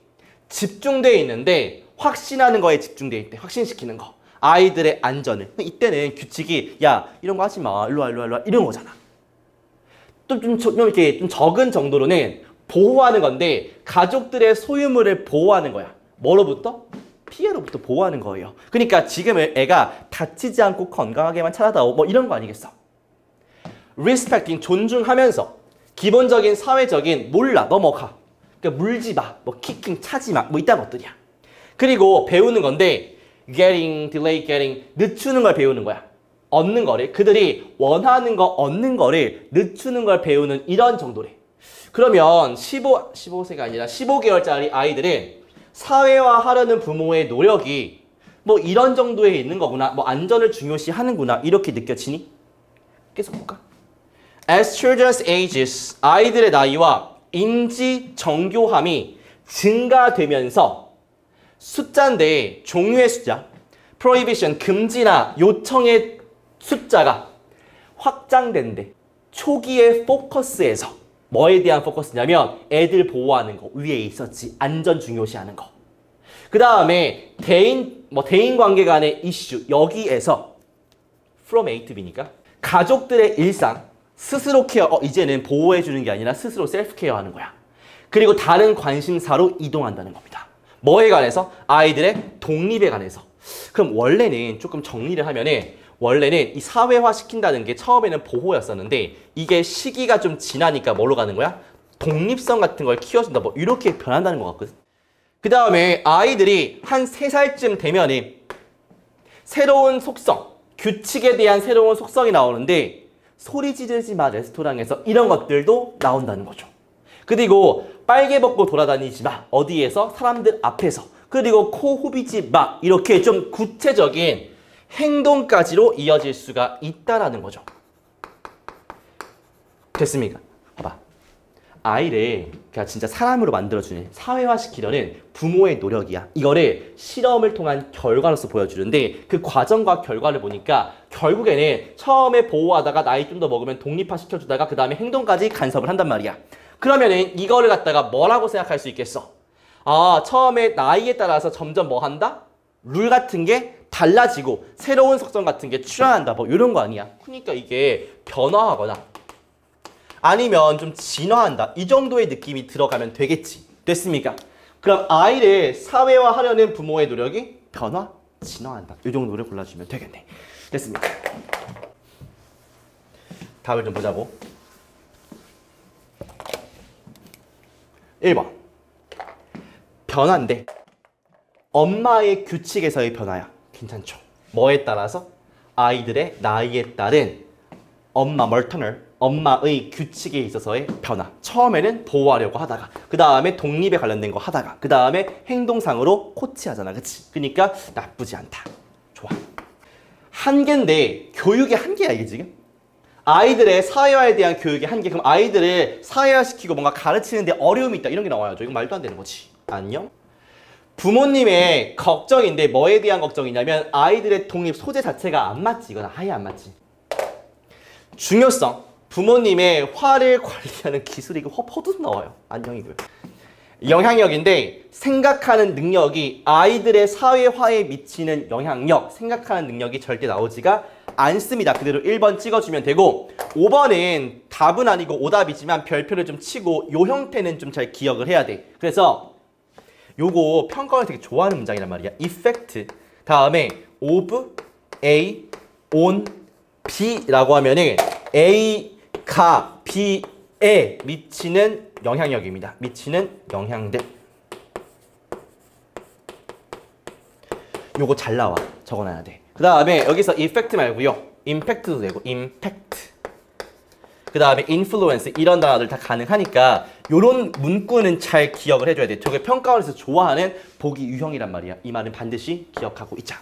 집중되어 있는데 확신하는 거에 집중되어 있대. 확신시키는 거. 아이들의 안전을. 이때는 규칙이 야 이런 거 하지 마. 일로 와 일로 와 일로 와 이런 거잖아. 또 좀 이렇게 좀 적은 정도로는 보호하는 건데 가족들의 소유물을 보호하는 거야. 뭐로부터? 피해로부터 보호하는 거예요. 그러니까 지금은 애가 다치지 않고 건강하게만 자라다오 뭐 이런 거 아니겠어? respecting 존중하면서 기본적인 사회적인 몰라 넘어가. 그러니까 물지 마. 뭐 kicking 차지 마. 뭐 이딴 것들이야. 그리고 배우는 건데 getting, delay getting 늦추는 걸 배우는 거야. 얻는 거를 그들이 원하는 거 얻는 거를 늦추는 걸 배우는 이런 정도래. 그러면 15세가 아니라 15개월짜리 아이들은 사회화하려는 부모의 노력이 뭐 이런 정도에 있는 거구나. 뭐 안전을 중요시하는구나. 이렇게 느껴지니? 계속 볼까? As children's ages, 아이들의 나이와 인지 정교함이 증가되면서 숫자인데 종류의 숫자, prohibition, 금지나 요청의 숫자가 확장된대. 초기의 포커스에서 뭐에 대한 포커스냐면 애들 보호하는 거 위에 있었지. 안전 중요시하는 거. 그 다음에 대인 관계 간의 이슈 여기에서 from A to B니까 가족들의 일상 스스로 케어 이제는 보호해주는 게 아니라 스스로 셀프 케어하는 거야. 그리고 다른 관심사로 이동한다는 겁니다. 뭐에 관해서? 아이들의 독립에 관해서. 그럼 원래는 조금 정리를 하면은 원래는 이 사회화 시킨다는 게 처음에는 보호였었는데 이게 시기가 좀 지나니까 뭐로 가는 거야? 독립성 같은 걸 키워준다. 뭐 이렇게 변한다는 것 같거든. 그 다음에 아이들이 한 3살쯤 되면은 새로운 속성, 규칙에 대한 새로운 속성이 나오는데 소리 지르지 마 레스토랑에서 이런 것들도 나온다는 거죠. 그리고 빨개 벗고 돌아다니지 마. 어디에서? 사람들 앞에서. 그리고 코 후비지 마. 이렇게 좀 구체적인 행동까지로 이어질 수가 있다라는 거죠. 됐습니까? 봐봐. 아이를 그냥 진짜 사람으로 만들어주는 사회화시키려는 부모의 노력이야. 이거를 실험을 통한 결과로서 보여주는데 그 과정과 결과를 보니까 결국에는 처음에 보호하다가 나이 좀 더 먹으면 독립화 시켜주다가 그 다음에 행동까지 간섭을 한단 말이야. 그러면은 이거를 갖다가 뭐라고 생각할 수 있겠어? 아, 처음에 나이에 따라서 점점 뭐 한다? 룰 같은 게 달라지고 새로운 속성 같은 게 출현한다. 뭐 이런 거 아니야. 그러니까 이게 변화하거나 아니면 좀 진화한다. 이 정도의 느낌이 들어가면 되겠지. 됐습니까? 그럼 아이를 사회화하려는 부모의 노력이 변화, 진화한다. 이 정도를 골라주면 되겠네. 됐습니까? 답을 좀 보자고. 1번. 변화인데 엄마의 규칙에서의 변화야. 괜찮죠? 뭐에 따라서? 아이들의 나이에 따른 엄마의 규칙에 있어서의 변화. 처음에는 보호하려고 하다가 그 다음에 독립에 관련된 거 하다가 그 다음에 행동상으로 코치하잖아. 그치? 그러니까 나쁘지 않다. 좋아. 한계인데 교육의 한계야 이게 지금. 아이들의 사회화에 대한 교육의 한계. 그럼 아이들을 사회화시키고 뭔가 가르치는데 어려움이 있다. 이런 게 나와야죠. 이건 말도 안 되는 거지. 안녕? 부모님의 걱정인데 뭐에 대한 걱정이냐면 아이들의 독립 소재 자체가 안 맞지. 이건 아예 안 맞지. 중요성. 부모님의 화를 관리하는 기술이 이거 퍼도 나와요. 안녕이고요. 영향력인데 생각하는 능력이 아이들의 사회화에 미치는 영향력, 생각하는 능력이 절대 나오지가 않습니다. 그대로 1번 찍어주면 되고 5번은 답은 아니고 오답이지만 별표를 좀 치고 요 형태는 좀 잘 기억을 해야 돼. 그래서 요거 평가원이 되게 좋아하는 문장이란 말이야. effect 다음에 of A on B라고 하면은 A가 B에 미치는 영향력입니다. 미치는 영향들. 요거 잘 나와. 적어놔야 돼. 그 다음에 여기서 effect 말고요. impact도 되고 impact. 그 다음에 influence 이런 단어들 다 가능하니까 요런 문구는 잘 기억을 해줘야 돼. 저게 평가원에서 좋아하는 보기 유형이란 말이야. 이 말은 반드시 기억하고 있자.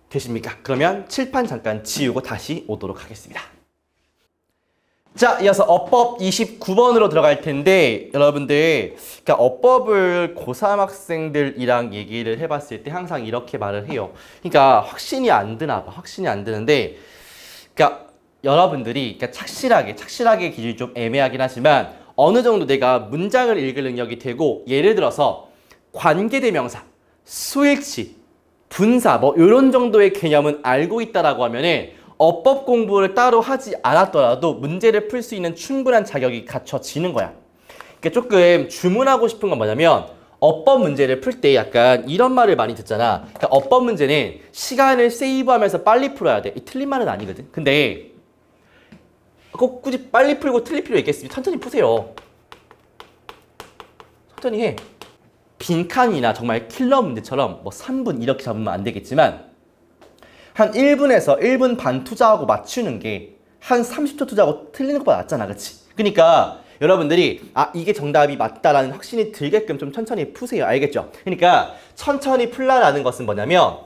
되십니까? 그러면 칠판 잠깐 지우고 다시 오도록 하겠습니다. 자, 이어서 어법 29번으로 들어갈 텐데 여러분들 그러니까 어법을 고3 학생들이랑 얘기를 해봤을 때 항상 이렇게 말을 해요. 그러니까 확신이 안 드나 봐. 확신이 안 드는데 그러니까 여러분들이 그러니까 착실하게 기준이 좀 애매하긴 하지만 어느 정도 내가 문장을 읽을 능력이 되고 예를 들어서 관계대명사, 수일치, 분사 뭐 이런 정도의 개념은 알고 있다라고 하면은 어법 공부를 따로 하지 않았더라도 문제를 풀 수 있는 충분한 자격이 갖춰지는 거야. 그러니까 조금 주문하고 싶은 건 뭐냐면 어법 문제를 풀 때 약간 이런 말을 많이 듣잖아. 그러니까 어법 문제는 시간을 세이브하면서 빨리 풀어야 돼. 이 틀린 말은 아니거든. 근데 꼭 굳이 빨리 풀고 틀릴 필요 있겠습니까? 천천히 푸세요. 천천히 해. 빈칸이나 정말 킬러 문제처럼 뭐 3분 이렇게 잡으면 안 되겠지만 한 1분에서 1분 반 투자하고 맞추는 게 한 30초 투자하고 틀리는 것보다 낫잖아. 그치? 그러니까 여러분들이 아 이게 정답이 맞다라는 확신이 들게끔 좀 천천히 푸세요. 알겠죠? 그러니까 천천히 풀라라는 것은 뭐냐면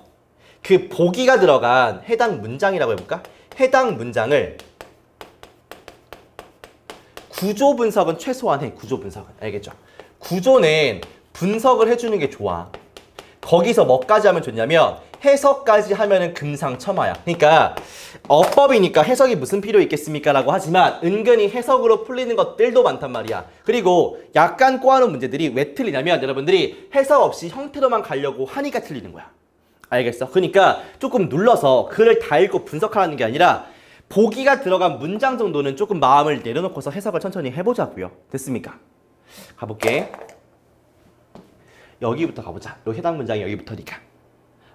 그 보기가 들어간 해당 문장이라고 해볼까? 해당 문장을 구조 분석은 최소한 해. 구조 분석은. 알겠죠? 구조는 분석을 해주는 게 좋아. 거기서 뭐까지 하면 좋냐면 해석까지 하면은 금상첨화야. 그러니까 어법이니까 해석이 무슨 필요 있겠습니까? 라고 하지만 은근히 해석으로 풀리는 것들도 많단 말이야. 그리고 약간 꼬아놓은 문제들이 왜 틀리냐면 여러분들이 해석 없이 형태로만 가려고 하니까 틀리는 거야. 알겠어? 그러니까 조금 눌러서 글을 다 읽고 분석하라는 게 아니라 보기가 들어간 문장 정도는 조금 마음을 내려놓고서 해석을 천천히 해보자고요. 됐습니까? 가볼게. 여기부터 가보자. 요 해당 문장이 여기부터니까.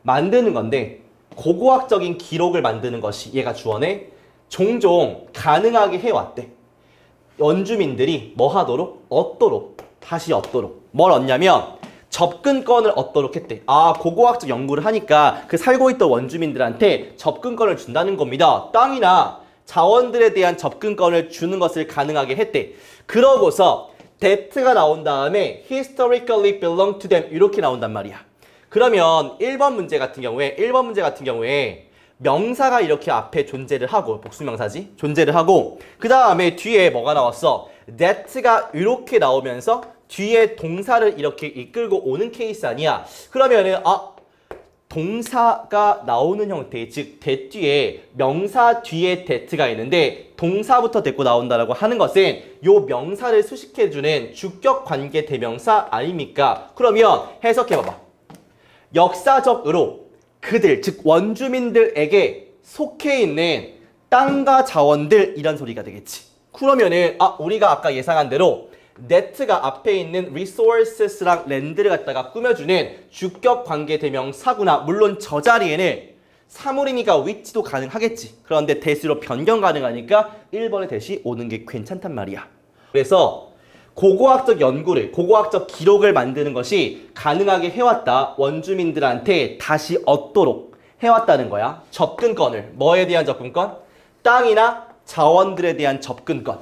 만드는 건데 고고학적인 기록을 만드는 것이 얘가 주어네. 종종 가능하게 해왔대. 원주민들이 뭐 하도록? 얻도록. 다시 얻도록. 뭘 얻냐면 접근권을 얻도록 했대. 아, 고고학적 연구를 하니까 그 살고 있던 원주민들한테 접근권을 준다는 겁니다. 땅이나 자원들에 대한 접근권을 주는 것을 가능하게 했대. 그러고서 that가 나온 다음에 historically belong to them 이렇게 나온단 말이야. 그러면 1번 문제 같은 경우에 명사가 이렇게 앞에 존재를 하고 복수명사지? 존재를 하고 그 다음에 뒤에 뭐가 나왔어? that가 이렇게 나오면서 뒤에 동사를 이렇게 이끌고 오는 케이스 아니야? 그러면은 동사가 나오는 형태, 즉 that 뒤에 명사 뒤에 that가 있는데 동사부터 데리고 나온다라고 하는 것은 요 명사를 수식해주는 주격 관계 대명사 아닙니까? 그러면 해석해봐봐. 역사적으로 그들, 즉 원주민들에게 속해 있는 땅과 자원들 이런 소리가 되겠지. 그러면은 우리가 아까 예상한 대로 that가 앞에 있는 resources랑 land를 갖다가 꾸며주는 주격 관계 대명사구나. 물론 저 자리에는 사물이니까 위치도 가능하겠지. 그런데 that으로 변경 가능하니까 1번의 that이 오는 게 괜찮단 말이야. 그래서 고고학적 연구를, 고고학적 기록을 만드는 것이 가능하게 해왔다. 원주민들한테 다시 얻도록 해왔다는 거야. 접근권을. 뭐에 대한 접근권? 땅이나 자원들에 대한 접근권.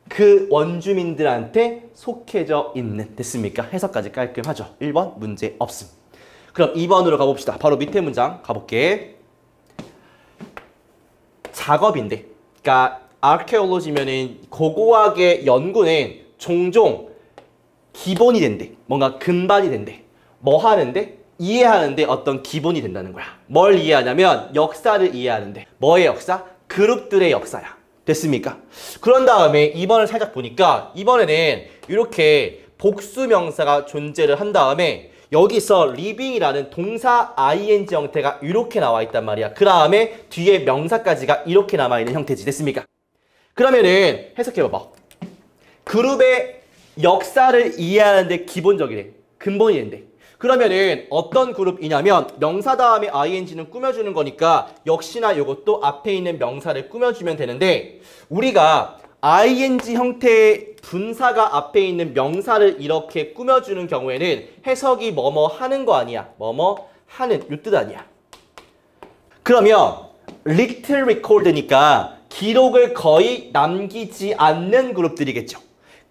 그 원주민들한테 속해져 있는. 됐습니까? 해석까지 깔끔하죠. 1번 문제 없음. 그럼 2번으로 가봅시다. 바로 밑에 문장 가볼게. 작업인데, 그러니까 아케올로지면은 고고학의 연구는 종종 기본이 된대. 뭔가 근반이 된대. 뭐 하는데? 이해하는데 어떤 기본이 된다는 거야. 뭘 이해하냐면 역사를 이해하는데. 뭐의 역사? 그룹들의 역사야. 됐습니까? 그런 다음에 2번을 살짝 보니까 이번에는 이렇게 복수 명사가 존재를 한 다음에 여기서 living이라는 동사 ing 형태가 이렇게 나와 있단 말이야. 그 다음에 뒤에 명사까지가 이렇게 남아있는 형태지. 됐습니까? 그러면은 해석해봐봐. 그룹의 역사를 이해하는데 기본적이래. 근본이 된대. 그러면은 어떤 그룹이냐면 명사 다음에 ing는 꾸며주는 거니까 역시나 이것도 앞에 있는 명사를 꾸며주면 되는데 우리가 ing 형태의 분사가 앞에 있는 명사를 이렇게 꾸며주는 경우에는 해석이 뭐뭐 하는 거 아니야. 뭐뭐 하는 이 뜻 아니야. 그러면 little record니까 기록을 거의 남기지 않는 그룹들이겠죠.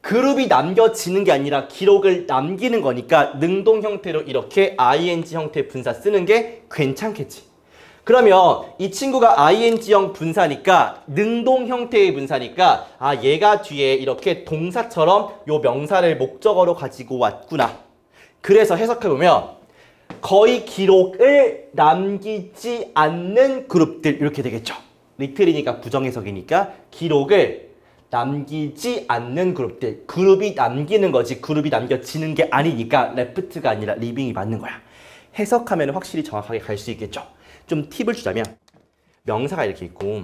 그룹이 남겨지는 게 아니라 기록을 남기는 거니까 능동 형태로 이렇게 ing 형태의 분사 쓰는 게 괜찮겠지. 그러면 이 친구가 ing형 분사니까 능동 형태의 분사니까 아 얘가 뒤에 이렇게 동사처럼 요 명사를 목적어로 가지고 왔구나. 그래서 해석해보면 거의 기록을 남기지 않는 그룹들 이렇게 되겠죠. 리틀이니까 부정해석이니까 기록을 남기지 않는 그룹들. 그룹이 남기는 거지 그룹이 남겨지는 게 아니니까 레프트가 아니라 리빙이 맞는 거야. 해석하면 확실히 정확하게 갈 수 있겠죠. 좀 팁을 주자면 명사가 이렇게 있고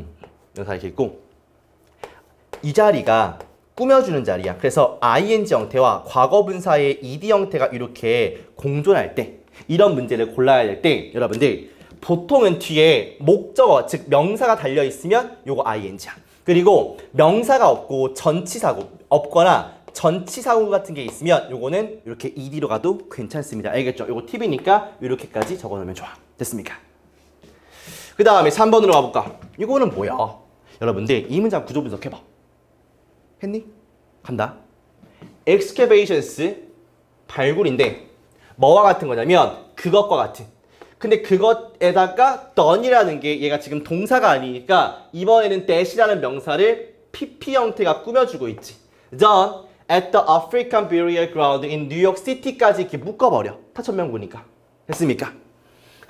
이 자리가 꾸며주는 자리야. 그래서 ing 형태와 과거분사의 ed 형태가 이렇게 공존할 때 이런 문제를 골라야 될 때 여러분들 보통은 뒤에 목적어 즉 명사가 달려있으면 요거 ing야. 그리고 명사가 없고 전치사고 없거나 전치사구 같은 게 있으면 요거는 이렇게 ed로 가도 괜찮습니다. 알겠죠? 요거 팁이니까 이렇게까지 적어놓으면 좋아. 됐습니까? 그 다음에 3번으로 가볼까? 이거는 뭐야? 여러분들 이 문장 구조 분석해봐. 했니? 간다. excavations 발굴인데 뭐와 같은 거냐면 그것과 같은. 근데 그것에다가 done이라는 게 얘가 지금 동사가 아니니까 이번에는 dash라는 명사를 pp 형태가 꾸며주고 있지. done at the African Burial Ground in New York City까지 이렇게 묶어버려. 타천명구니까. 됐습니까?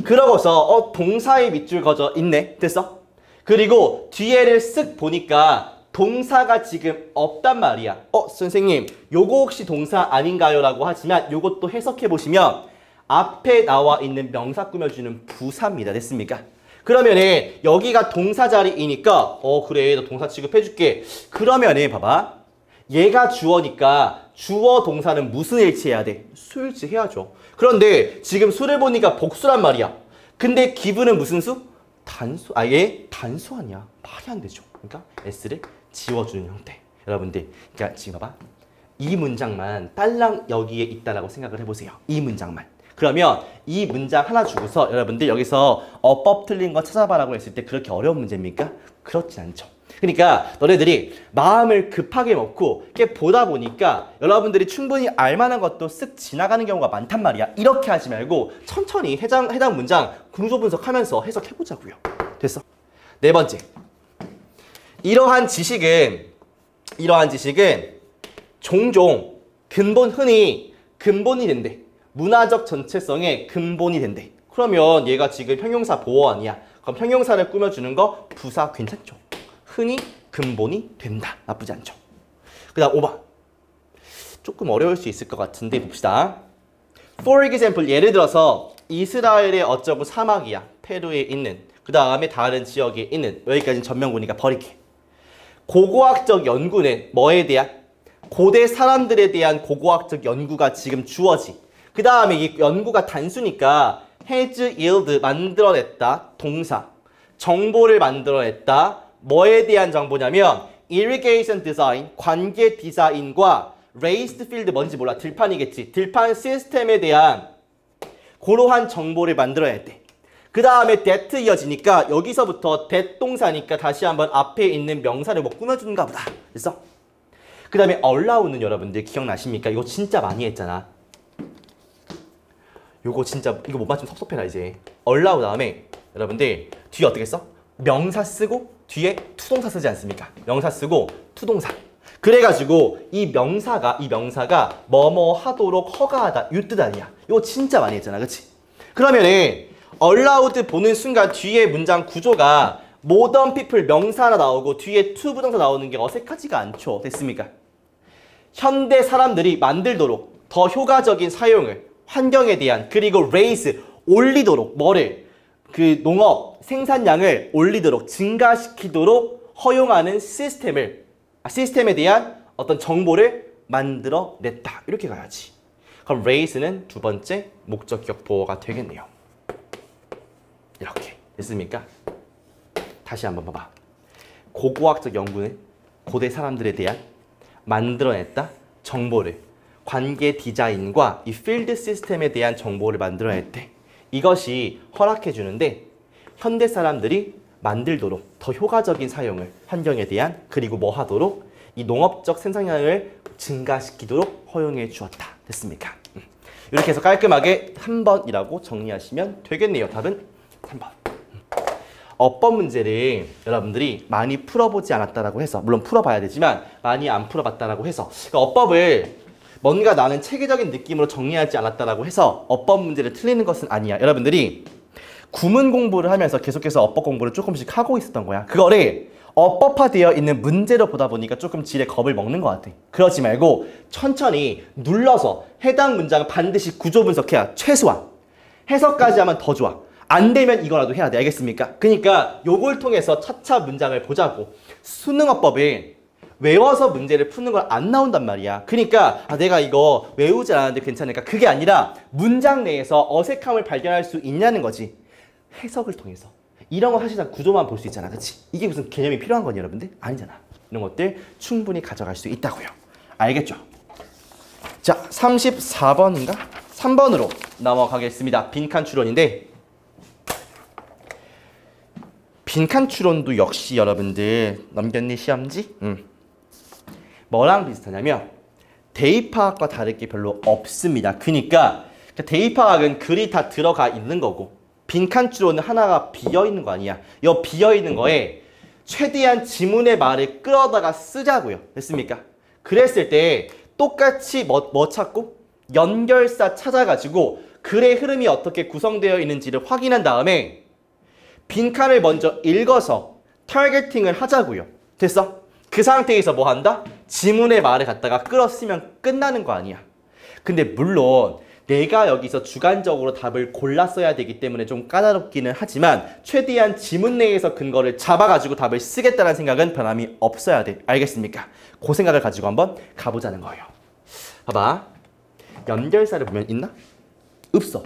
그러고서 동사의 밑줄 그어져 있네. 됐어? 그리고 뒤에를 쓱 보니까 동사가 지금 없단 말이야. 선생님 요거 혹시 동사 아닌가요? 라고 하지만 요것도 해석해보시면 앞에 나와 있는 명사 꾸며주는 부사입니다. 됐습니까? 그러면은 여기가 동사 자리이니까 그래 너 동사 취급해줄게. 그러면은 봐봐. 얘가 주어니까 주어 동사는 무슨 일치해야 돼? 수일치 해야죠. 그런데 지금 수를 보니까 복수란 말이야. 근데 기분은 무슨 수? 단수. 얘 단수 아니야. 말이 안 되죠. 그러니까 s를 지워주는 형태. 여러분들 그러니까 지금 봐봐. 이 문장만 딸랑 여기에 있다라고 생각을 해보세요. 이 문장만. 그러면 이 문장 하나 주고서 여러분들 여기서 어법 틀린 거 찾아봐라고 했을 때 그렇게 어려운 문제입니까? 그렇지 않죠. 그러니까 너네들이 마음을 급하게 먹고 이렇게 보다 보니까 여러분들이 충분히 알만한 것도 쓱 지나가는 경우가 많단 말이야. 이렇게 하지 말고 천천히 해당 문장 구조 분석하면서 해석해보자고요. 됐어? 네 번째. 이러한 지식은 종종 흔히 근본이 된대. 문화적 전체성의 근본이 된대. 그러면 얘가 지금 형용사 보어 아니야. 그럼 형용사를 꾸며주는 거 부사 괜찮죠? 흔히 근본이 된다. 나쁘지 않죠. 그 다음 5번. 조금 어려울 수 있을 것 같은데 봅시다. For example, 예를 들어서 이스라엘의 어쩌고 사막이야. 페루에 있는. 그 다음에 다른 지역에 있는. 여기까지는 전면구니까 버릴게. 고고학적 연구는 뭐에 대한? 고대 사람들에 대한 고고학적 연구가 지금 주어지. 그 다음에 이 연구가 단수니까 has yield 만들어냈다. 동사. 정보를 만들어냈다. 뭐에 대한 정보냐면 irrigation design, 관계 디자인과 raised field 뭔지 몰라. 들판이겠지. 들판 시스템에 대한 그러한 정보를 만들어냈대. 그 다음에 that 이어지니까 여기서부터 that 동사니까 다시 한번 앞에 있는 명사를 뭐 꾸며주는가 보다. 됐어? 그 다음에 allow는 여러분들 기억나십니까? 이거 진짜 많이 했잖아. 이거 못 맞추면 섭섭해라 이제. allow 다음에 여러분들 뒤에 어떻게 써? 명사 쓰고 뒤에 투동사 쓰지 않습니까? 명사 쓰고 투동사. 그래가지고 이 명사가 뭐뭐 하도록 허가하다 이 뜻 아니야. 이거 진짜 많이 했잖아. 그치? 그러면은 allowed 보는 순간 뒤에 문장 구조가 모던 피플 명사 하나 나오고 뒤에 to 부정사 나오는 게 어색하지가 않죠. 됐습니까? 현대 사람들이 만들도록 더 효과적인 사용을 환경에 대한 그리고 raise 올리도록 뭐를 그 농업 생산량을 올리도록 증가시키도록 허용하는 시스템에 대한 어떤 정보를 만들어냈다. 이렇게 가야지. 그럼 raise는 두 번째 목적격 보어가 되겠네요. 이렇게 됐습니까? 다시 한번 봐봐. 고고학적 연구는 고대 사람들에 대한 만들어냈다 정보를 관계 디자인과 이 필드 시스템에 대한 정보를 만들어냈대. 이것이 허락해 주는데 현대 사람들이 만들도록 더 효과적인 사용을 환경에 대한 그리고 뭐 하도록 이 농업적 생산량을 증가시키도록 허용해 주었다. 됐습니까? 이렇게 해서 깔끔하게 3번이라고 정리하시면 되겠네요. 답은 3번. 어법 문제를 여러분들이 많이 풀어보지 않았다라고 해서 물론 풀어봐야 되지만 많이 안 풀어봤다라고 해서 그러니까 어법을 뭔가 나는 체계적인 느낌으로 정리하지 않았다라고 해서 어법 문제를 틀리는 것은 아니야. 여러분들이 구문 공부를 하면서 계속해서 어법 공부를 조금씩 하고 있었던 거야. 그거를 어법화되어 있는 문제로 보다 보니까 조금 질에 겁을 먹는 것 같아. 그러지 말고 천천히 눌러서 해당 문장을 반드시 구조 분석해야 최소한 해석까지 하면 더 좋아. 안 되면 이거라도 해야 돼. 알겠습니까? 그러니까 요걸 통해서 차차 문장을 보자고. 수능어법은 외워서 문제를 푸는 걸 안 나온단 말이야. 그러니까 내가 이거 외우지 않았는데 괜찮으니까 그게 아니라 문장 내에서 어색함을 발견할 수 있냐는 거지. 해석을 통해서. 이런 거 사실상 구조만 볼 수 있잖아. 그치? 이게 무슨 개념이 필요한 거니 여러분들? 아니잖아. 이런 것들 충분히 가져갈 수 있다고요. 알겠죠? 자, 34번인가? 3번으로 넘어가겠습니다. 빈칸 추론인데 빈칸 추론도 역시 여러분들 넘겼니 시험지? 뭐랑 비슷하냐면 대입화학과 다를 게 별로 없습니다. 그러니까 대입화학은 글이 다 들어가 있는 거고 빈칸 추론은 하나가 비어있는 거 아니야. 이 비어있는 거에 최대한 지문의 말을 끌어다가 쓰자고요. 됐습니까? 그랬을 때 똑같이 뭐 찾고? 연결사 찾아가지고 글의 흐름이 어떻게 구성되어 있는지를 확인한 다음에 빈칸을 먼저 읽어서 타겟팅을 하자고요. 됐어? 그 상태에서 뭐 한다? 지문의 말을 갖다가 끌어 쓰면 끝나는 거 아니야. 근데 물론 내가 여기서 주관적으로 답을 골랐어야 되기 때문에 좀 까다롭기는 하지만 최대한 지문 내에서 근거를 잡아가지고 답을 쓰겠다는 생각은 변함이 없어야 돼. 알겠습니까? 그 생각을 가지고 한번 가보자는 거예요. 봐봐. 연결사를 보면 있나? 없어.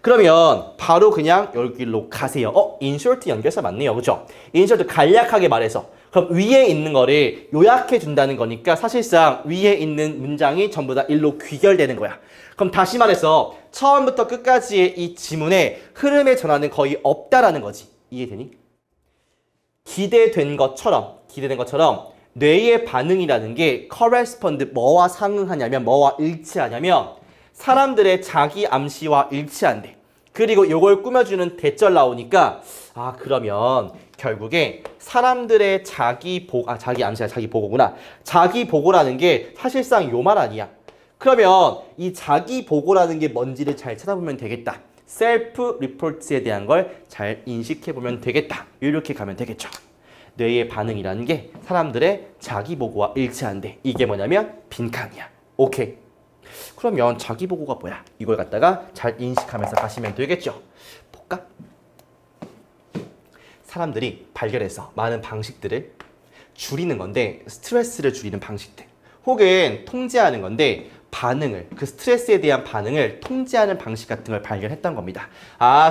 그러면 바로 그냥 여기로 가세요. 인셔트 연결사 맞네요. 그죠? 인셔트 간략하게 말해서 그럼 위에 있는 거를 요약해 준다는 거니까 사실상 위에 있는 문장이 전부 다 일로 귀결되는 거야. 그럼 다시 말해서 처음부터 끝까지의 이 지문에 흐름의 전환은 거의 없다라는 거지. 이해되니? 기대된 것처럼 뇌의 반응이라는 게 correspond 뭐와 상응하냐면 뭐와 일치하냐면 사람들의 자기 암시와 일치한대. 그리고 이걸 꾸며주는 대절 나오니까 그러면 결국에 사람들의 자기 암시가 자기 보고구나. 자기 보고라는 게 사실상 요 말 아니야. 그러면 이 자기 보고라는 게 뭔지를 잘 찾아보면 되겠다. 셀프 리포트에 대한 걸 잘 인식해보면 되겠다. 이렇게 가면 되겠죠. 뇌의 반응이라는 게 사람들의 자기 보고와 일치한대. 이게 뭐냐면 빈칸이야. 오케이. 그러면 자기 보고가 뭐야? 이걸 갖다가 잘 인식하면서 가시면 되겠죠. 볼까? 사람들이 발견해서 많은 방식들을 줄이는 건데 스트레스를 줄이는 방식들 혹은 통제하는 건데 반응을 그 스트레스에 대한 반응을 통제하는 방식 같은 걸 발견했던 겁니다.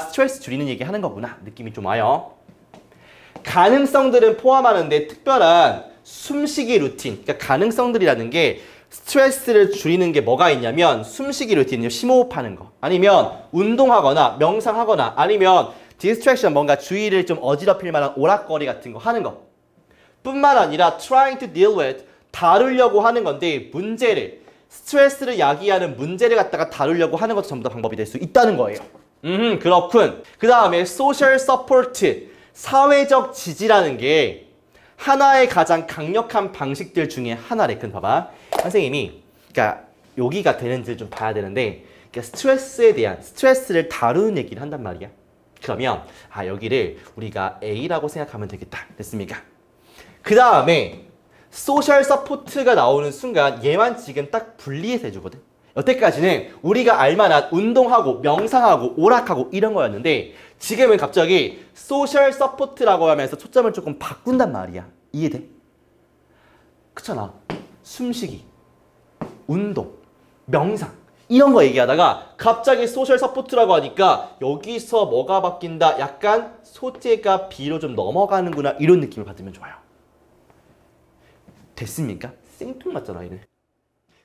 스트레스 줄이는 얘기 하는 거구나. 느낌이 좀 와요. 가능성들은 포함하는데 특별한 숨쉬기 루틴 그러니까 가능성들이라는 게 스트레스를 줄이는 게 뭐가 있냐면 숨쉬기 루틴, 심호흡하는 거 아니면 운동하거나 명상하거나 아니면 디스트랙션 뭔가 주의를 좀 어지럽힐 만한 오락거리 같은 거 하는 거 뿐만 아니라 trying to deal with 다루려고 하는 건데 문제를 스트레스를 야기하는 문제를 갖다가 다루려고 하는 것도 전부 다 방법이 될 수 있다는 거예요. 그렇군. 그 다음에 social support 사회적 지지라는 게 하나의 가장 강력한 방식들 중에 하나래. 그 봐봐. 선생님이 그러니까 여기가 되는지를 좀 봐야 되는데 그러니까 스트레스에 대한 스트레스를 다루는 얘기를 한단 말이야. 그러면 여기를 우리가 A라고 생각하면 되겠다. 됐습니까? 그 다음에 소셜 서포트가 나오는 순간 얘만 지금 딱 분리해서 해주거든. 여태까지는 우리가 알만한 운동하고 명상하고 오락하고 이런 거였는데 지금은 갑자기 소셜 서포트라고 하면서 초점을 조금 바꾼단 말이야. 이해돼? 그렇잖아. 숨쉬기, 운동, 명상 이런 거 얘기하다가 갑자기 소셜 서포트라고 하니까 여기서 뭐가 바뀐다? 약간 소재가 B로 좀 넘어가는구나 이런 느낌을 받으면 좋아요. 됐습니까? 생뚱맞잖아 얘는.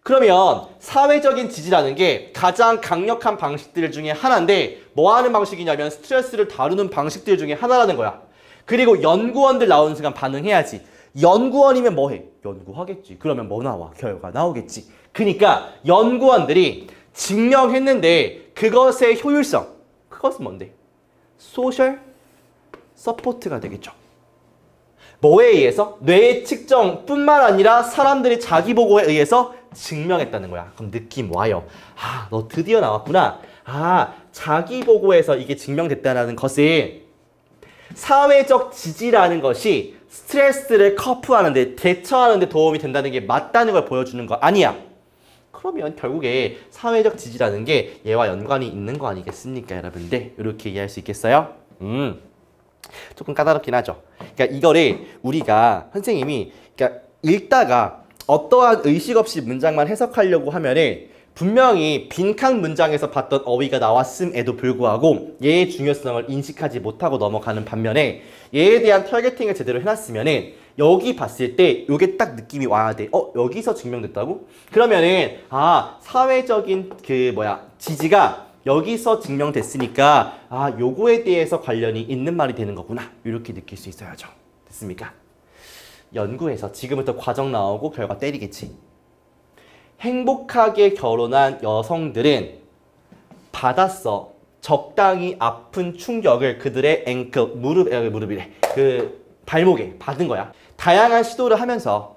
그러면 사회적인 지지라는 게 가장 강력한 방식들 중에 하나인데 뭐 하는 방식이냐면 스트레스를 다루는 방식들 중에 하나라는 거야. 그리고 연구원들 나오는 순간 반응해야지. 연구원이면 뭐 해? 연구하겠지. 그러면 뭐 나와? 결과 나오겠지. 그러니까 연구원들이 증명했는데 그것의 효율성, 그것은 뭔데? 소셜 서포트가 되겠죠. 뭐에 의해서? 뇌의 측정뿐만 아니라 사람들이 자기 보고에 의해서 증명했다는 거야. 그럼 느낌 와요. 너 드디어 나왔구나. 자기 보고에서 이게 증명됐다는 것은 사회적 지지라는 것이 스트레스를 커프하는데 대처하는데 도움이 된다는 게 맞다는 걸 보여주는 거 아니야. 그러면 결국에 사회적 지지라는 게 얘와 연관이 있는 거 아니겠습니까, 여러분들? 이렇게 이해할 수 있겠어요? 조금 까다롭긴 하죠. 그러니까 이거를 우리가 선생님이 읽다가 어떠한 의식 없이 문장만 해석하려고 하면은 분명히 빈칸 문장에서 봤던 어휘가 나왔음에도 불구하고 얘의 중요성을 인식하지 못하고 넘어가는 반면에 얘에 대한 타겟팅을 제대로 해놨으면은 여기 봤을 때 요게 딱 느낌이 와야 돼. 여기서 증명됐다고? 그러면은 사회적인 지지가 여기서 증명됐으니까 요거에 대해서 관련이 있는 말이 되는 거구나. 이렇게 느낄 수 있어야죠. 됐습니까? 연구에서 지금부터 과정 나오고 결과 때리겠지. 행복하게 결혼한 여성들은 받았어. 적당히 아픈 충격을 그들의 앵클, 무릎이래. 발목에 받은 거야. 다양한 시도를 하면서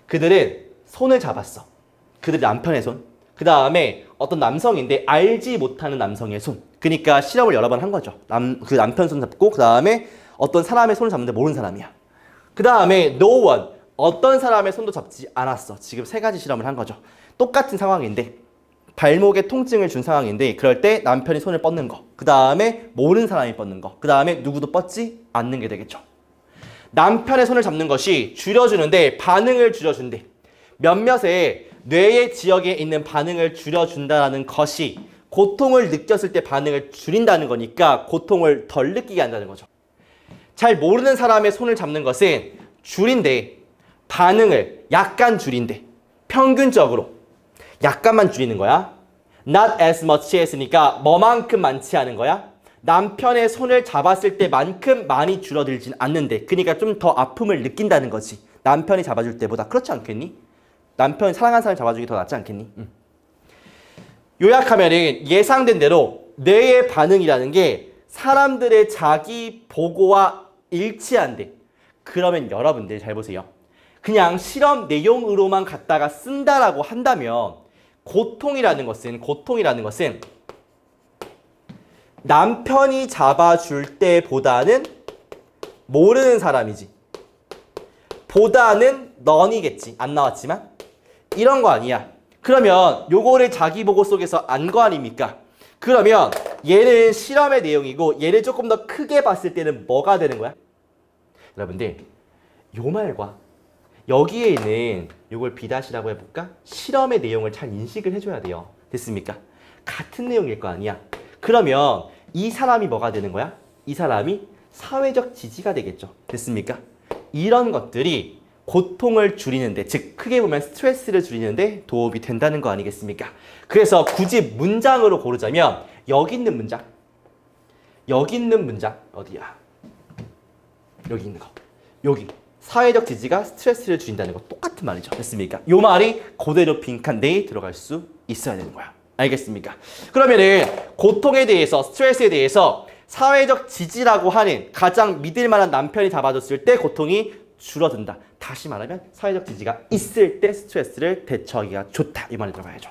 그들은 손을 잡았어. 그들 남편의 손. 그 다음에 어떤 남성인데 알지 못하는 남성의 손. 그러니까 실험을 여러 번 한 거죠. 그 남편 손 잡고 그 다음에 어떤 사람의 손을 잡는데 모르는 사람이야. 그 다음에 no one. 어떤 사람의 손도 잡지 않았어. 지금 3가지 실험을 한 거죠. 똑같은 상황인데 발목에 통증을 준 상황인데 그럴 때 남편이 손을 뻗는 거. 그 다음에 모르는 사람이 뻗는 거. 그 다음에 누구도 뻗지 않는 게 되겠죠. 남편의 손을 잡는 것이 줄여주는데 반응을 줄여준대. 몇몇의 뇌의 지역에 있는 반응을 줄여준다는 것이 고통을 느꼈을 때 반응을 줄인다는 거니까 고통을 덜 느끼게 한다는 거죠. 잘 모르는 사람의 손을 잡는 것은 줄인데 반응을 약간 줄인대. 평균적으로 약간만 줄이는 거야. Not as much as니까 뭐만큼 많지 않은 거야. 남편의 손을 잡았을 때만큼 많이 줄어들진 않는데 그러니까 좀 더 아픔을 느낀다는 거지. 남편이 잡아줄 때보다. 그렇지 않겠니? 남편이 사랑하는 사람이 잡아주기 더 낫지 않겠니? 요약하면은 예상된 대로 뇌의 반응이라는 게 사람들의 자기 보고와 일치한대. 그러면 여러분들 잘 보세요. 그냥 실험 내용으로만 갖다가 쓴다라고 한다면 고통이라는 것은 남편이 잡아줄 때보다는 모르는 사람이지. 보다는 넌이겠지. 안 나왔지만. 이런 거 아니야. 그러면 요거를 자기 보고 속에서 안 거 아닙니까? 그러면 얘는 실험의 내용이고 얘를 조금 더 크게 봤을 때는 뭐가 되는 거야? 여러분들 요 말과 여기에 있는 요걸 B'라고 해볼까? 실험의 내용을 잘 인식을 해줘야 돼요. 됐습니까? 같은 내용일 거 아니야. 그러면 이 사람이 뭐가 되는 거야? 이 사람이 사회적 지지가 되겠죠. 됐습니까? 이런 것들이 고통을 줄이는데, 즉 크게 보면 스트레스를 줄이는데 도움이 된다는 거 아니겠습니까? 그래서 굳이 문장으로 고르자면 여기 있는 문장 어디야? 여기 있는 거. 여기 사회적 지지가 스트레스를 줄인다는 거 똑같은 말이죠. 됐습니까? 요 말이 그대로 빈칸 내에 들어갈 수 있어야 되는 거야. 알겠습니까? 그러면은 고통에 대해서, 스트레스에 대해서 사회적 지지라고 하는 가장 믿을 만한 남편이 잡아줬을 때 고통이 줄어든다. 다시 말하면 사회적 지지가 있을 때 스트레스를 대처하기가 좋다. 이 말이 들어가야죠.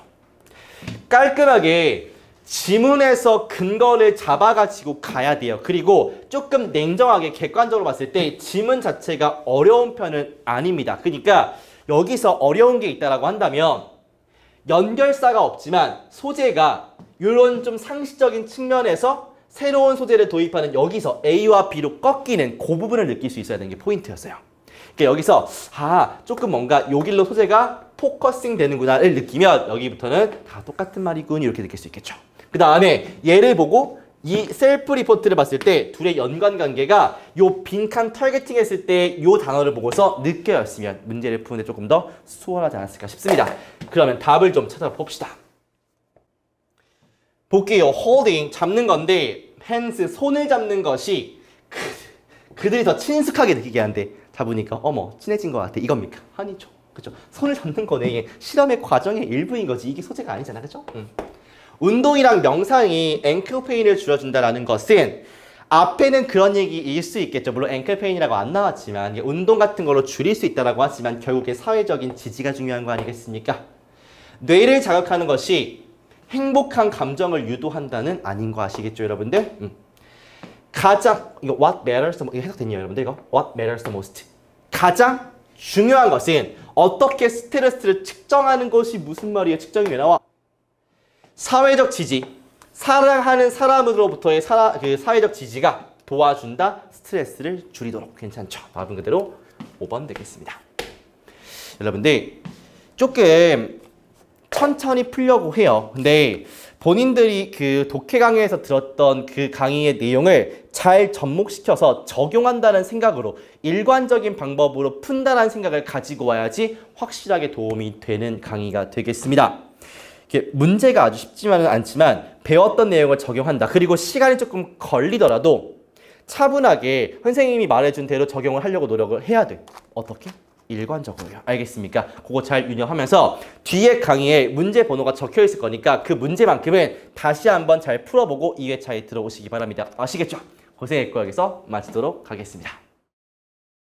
깔끔하게 지문에서 근거를 잡아가지고 가야 돼요. 그리고 조금 냉정하게 객관적으로 봤을 때 지문 자체가 어려운 편은 아닙니다. 그러니까 여기서 어려운 게 있다라고 한다면 연결사가 없지만 소재가 이런 좀 상식적인 측면에서 새로운 소재를 도입하는 여기서 A와 B로 꺾이는 그 부분을 느낄 수 있어야 되는 게 포인트였어요. 그러니까 여기서 조금 뭔가 요 길로 소재가 포커싱 되는구나를 느끼면 여기부터는 다 똑같은 말이군 이렇게 느낄 수 있겠죠. 그 다음에 얘를 보고 이 셀프 리포트를 봤을 때 둘의 연관관계가 요 빈칸 타겟팅 했을 때 요 단어를 보고서 느껴졌으면 문제를 푸는데 조금 더 수월하지 않았을까 싶습니다. 그러면 답을 좀 찾아봅시다. 볼게요. holding 잡는 건데 hands 손을 잡는 것이 그들이 더 친숙하게 느끼게 한데 잡으니까 어머 친해진 것 같아 이겁니까? 아니죠. 그죠? 손을 잡는 거네. 실험의 과정의 일부인 거지. 이게 소재가 아니잖아. 그죠? 운동이랑 명상이 앵클 페인을 줄여준다라는 것은 앞에는 그런 얘기일 수 있겠죠. 물론 앵클 페인이라고 안 나왔지만 운동 같은 걸로 줄일 수 있다라고 하지만 결국에 사회적인 지지가 중요한 거 아니겠습니까? 뇌를 자극하는 것이 행복한 감정을 유도한다는 아닌 거 아시겠죠, 여러분들? 가장 이거 what matters the most 이거 해석됐냐, 여러분들? 이거 what matters the most 가장 중요한 것은 어떻게 스트레스를 측정하는 것이 무슨 말이에요? 측정이 왜 나와? 사회적 지지, 사랑하는 사람으로부터의 사회적 지지가 도와준다. 스트레스를 줄이도록. 괜찮죠? 답은 그대로 5번 되겠습니다. 여러분들 조금 천천히 풀려고 해요. 근데 본인들이 그 독해 강의에서 들었던 그 강의의 내용을 잘 접목시켜서 적용한다는 생각으로 일관적인 방법으로 푼다는 생각을 가지고 와야지 확실하게 도움이 되는 강의가 되겠습니다. 문제가 아주 쉽지만은 않지만 배웠던 내용을 적용한다. 그리고 시간이 조금 걸리더라도 차분하게 선생님이 말해준 대로 적용을 하려고 노력을 해야 돼. 어떻게? 일관적으로요. 알겠습니까? 그거 잘 유념하면서 뒤에 강의에 문제 번호가 적혀 있을 거니까 그 문제만큼은 다시 한번 잘 풀어보고 2회차에 들어오시기 바랍니다. 아시겠죠? 고생했고 여기서 마치도록 하겠습니다.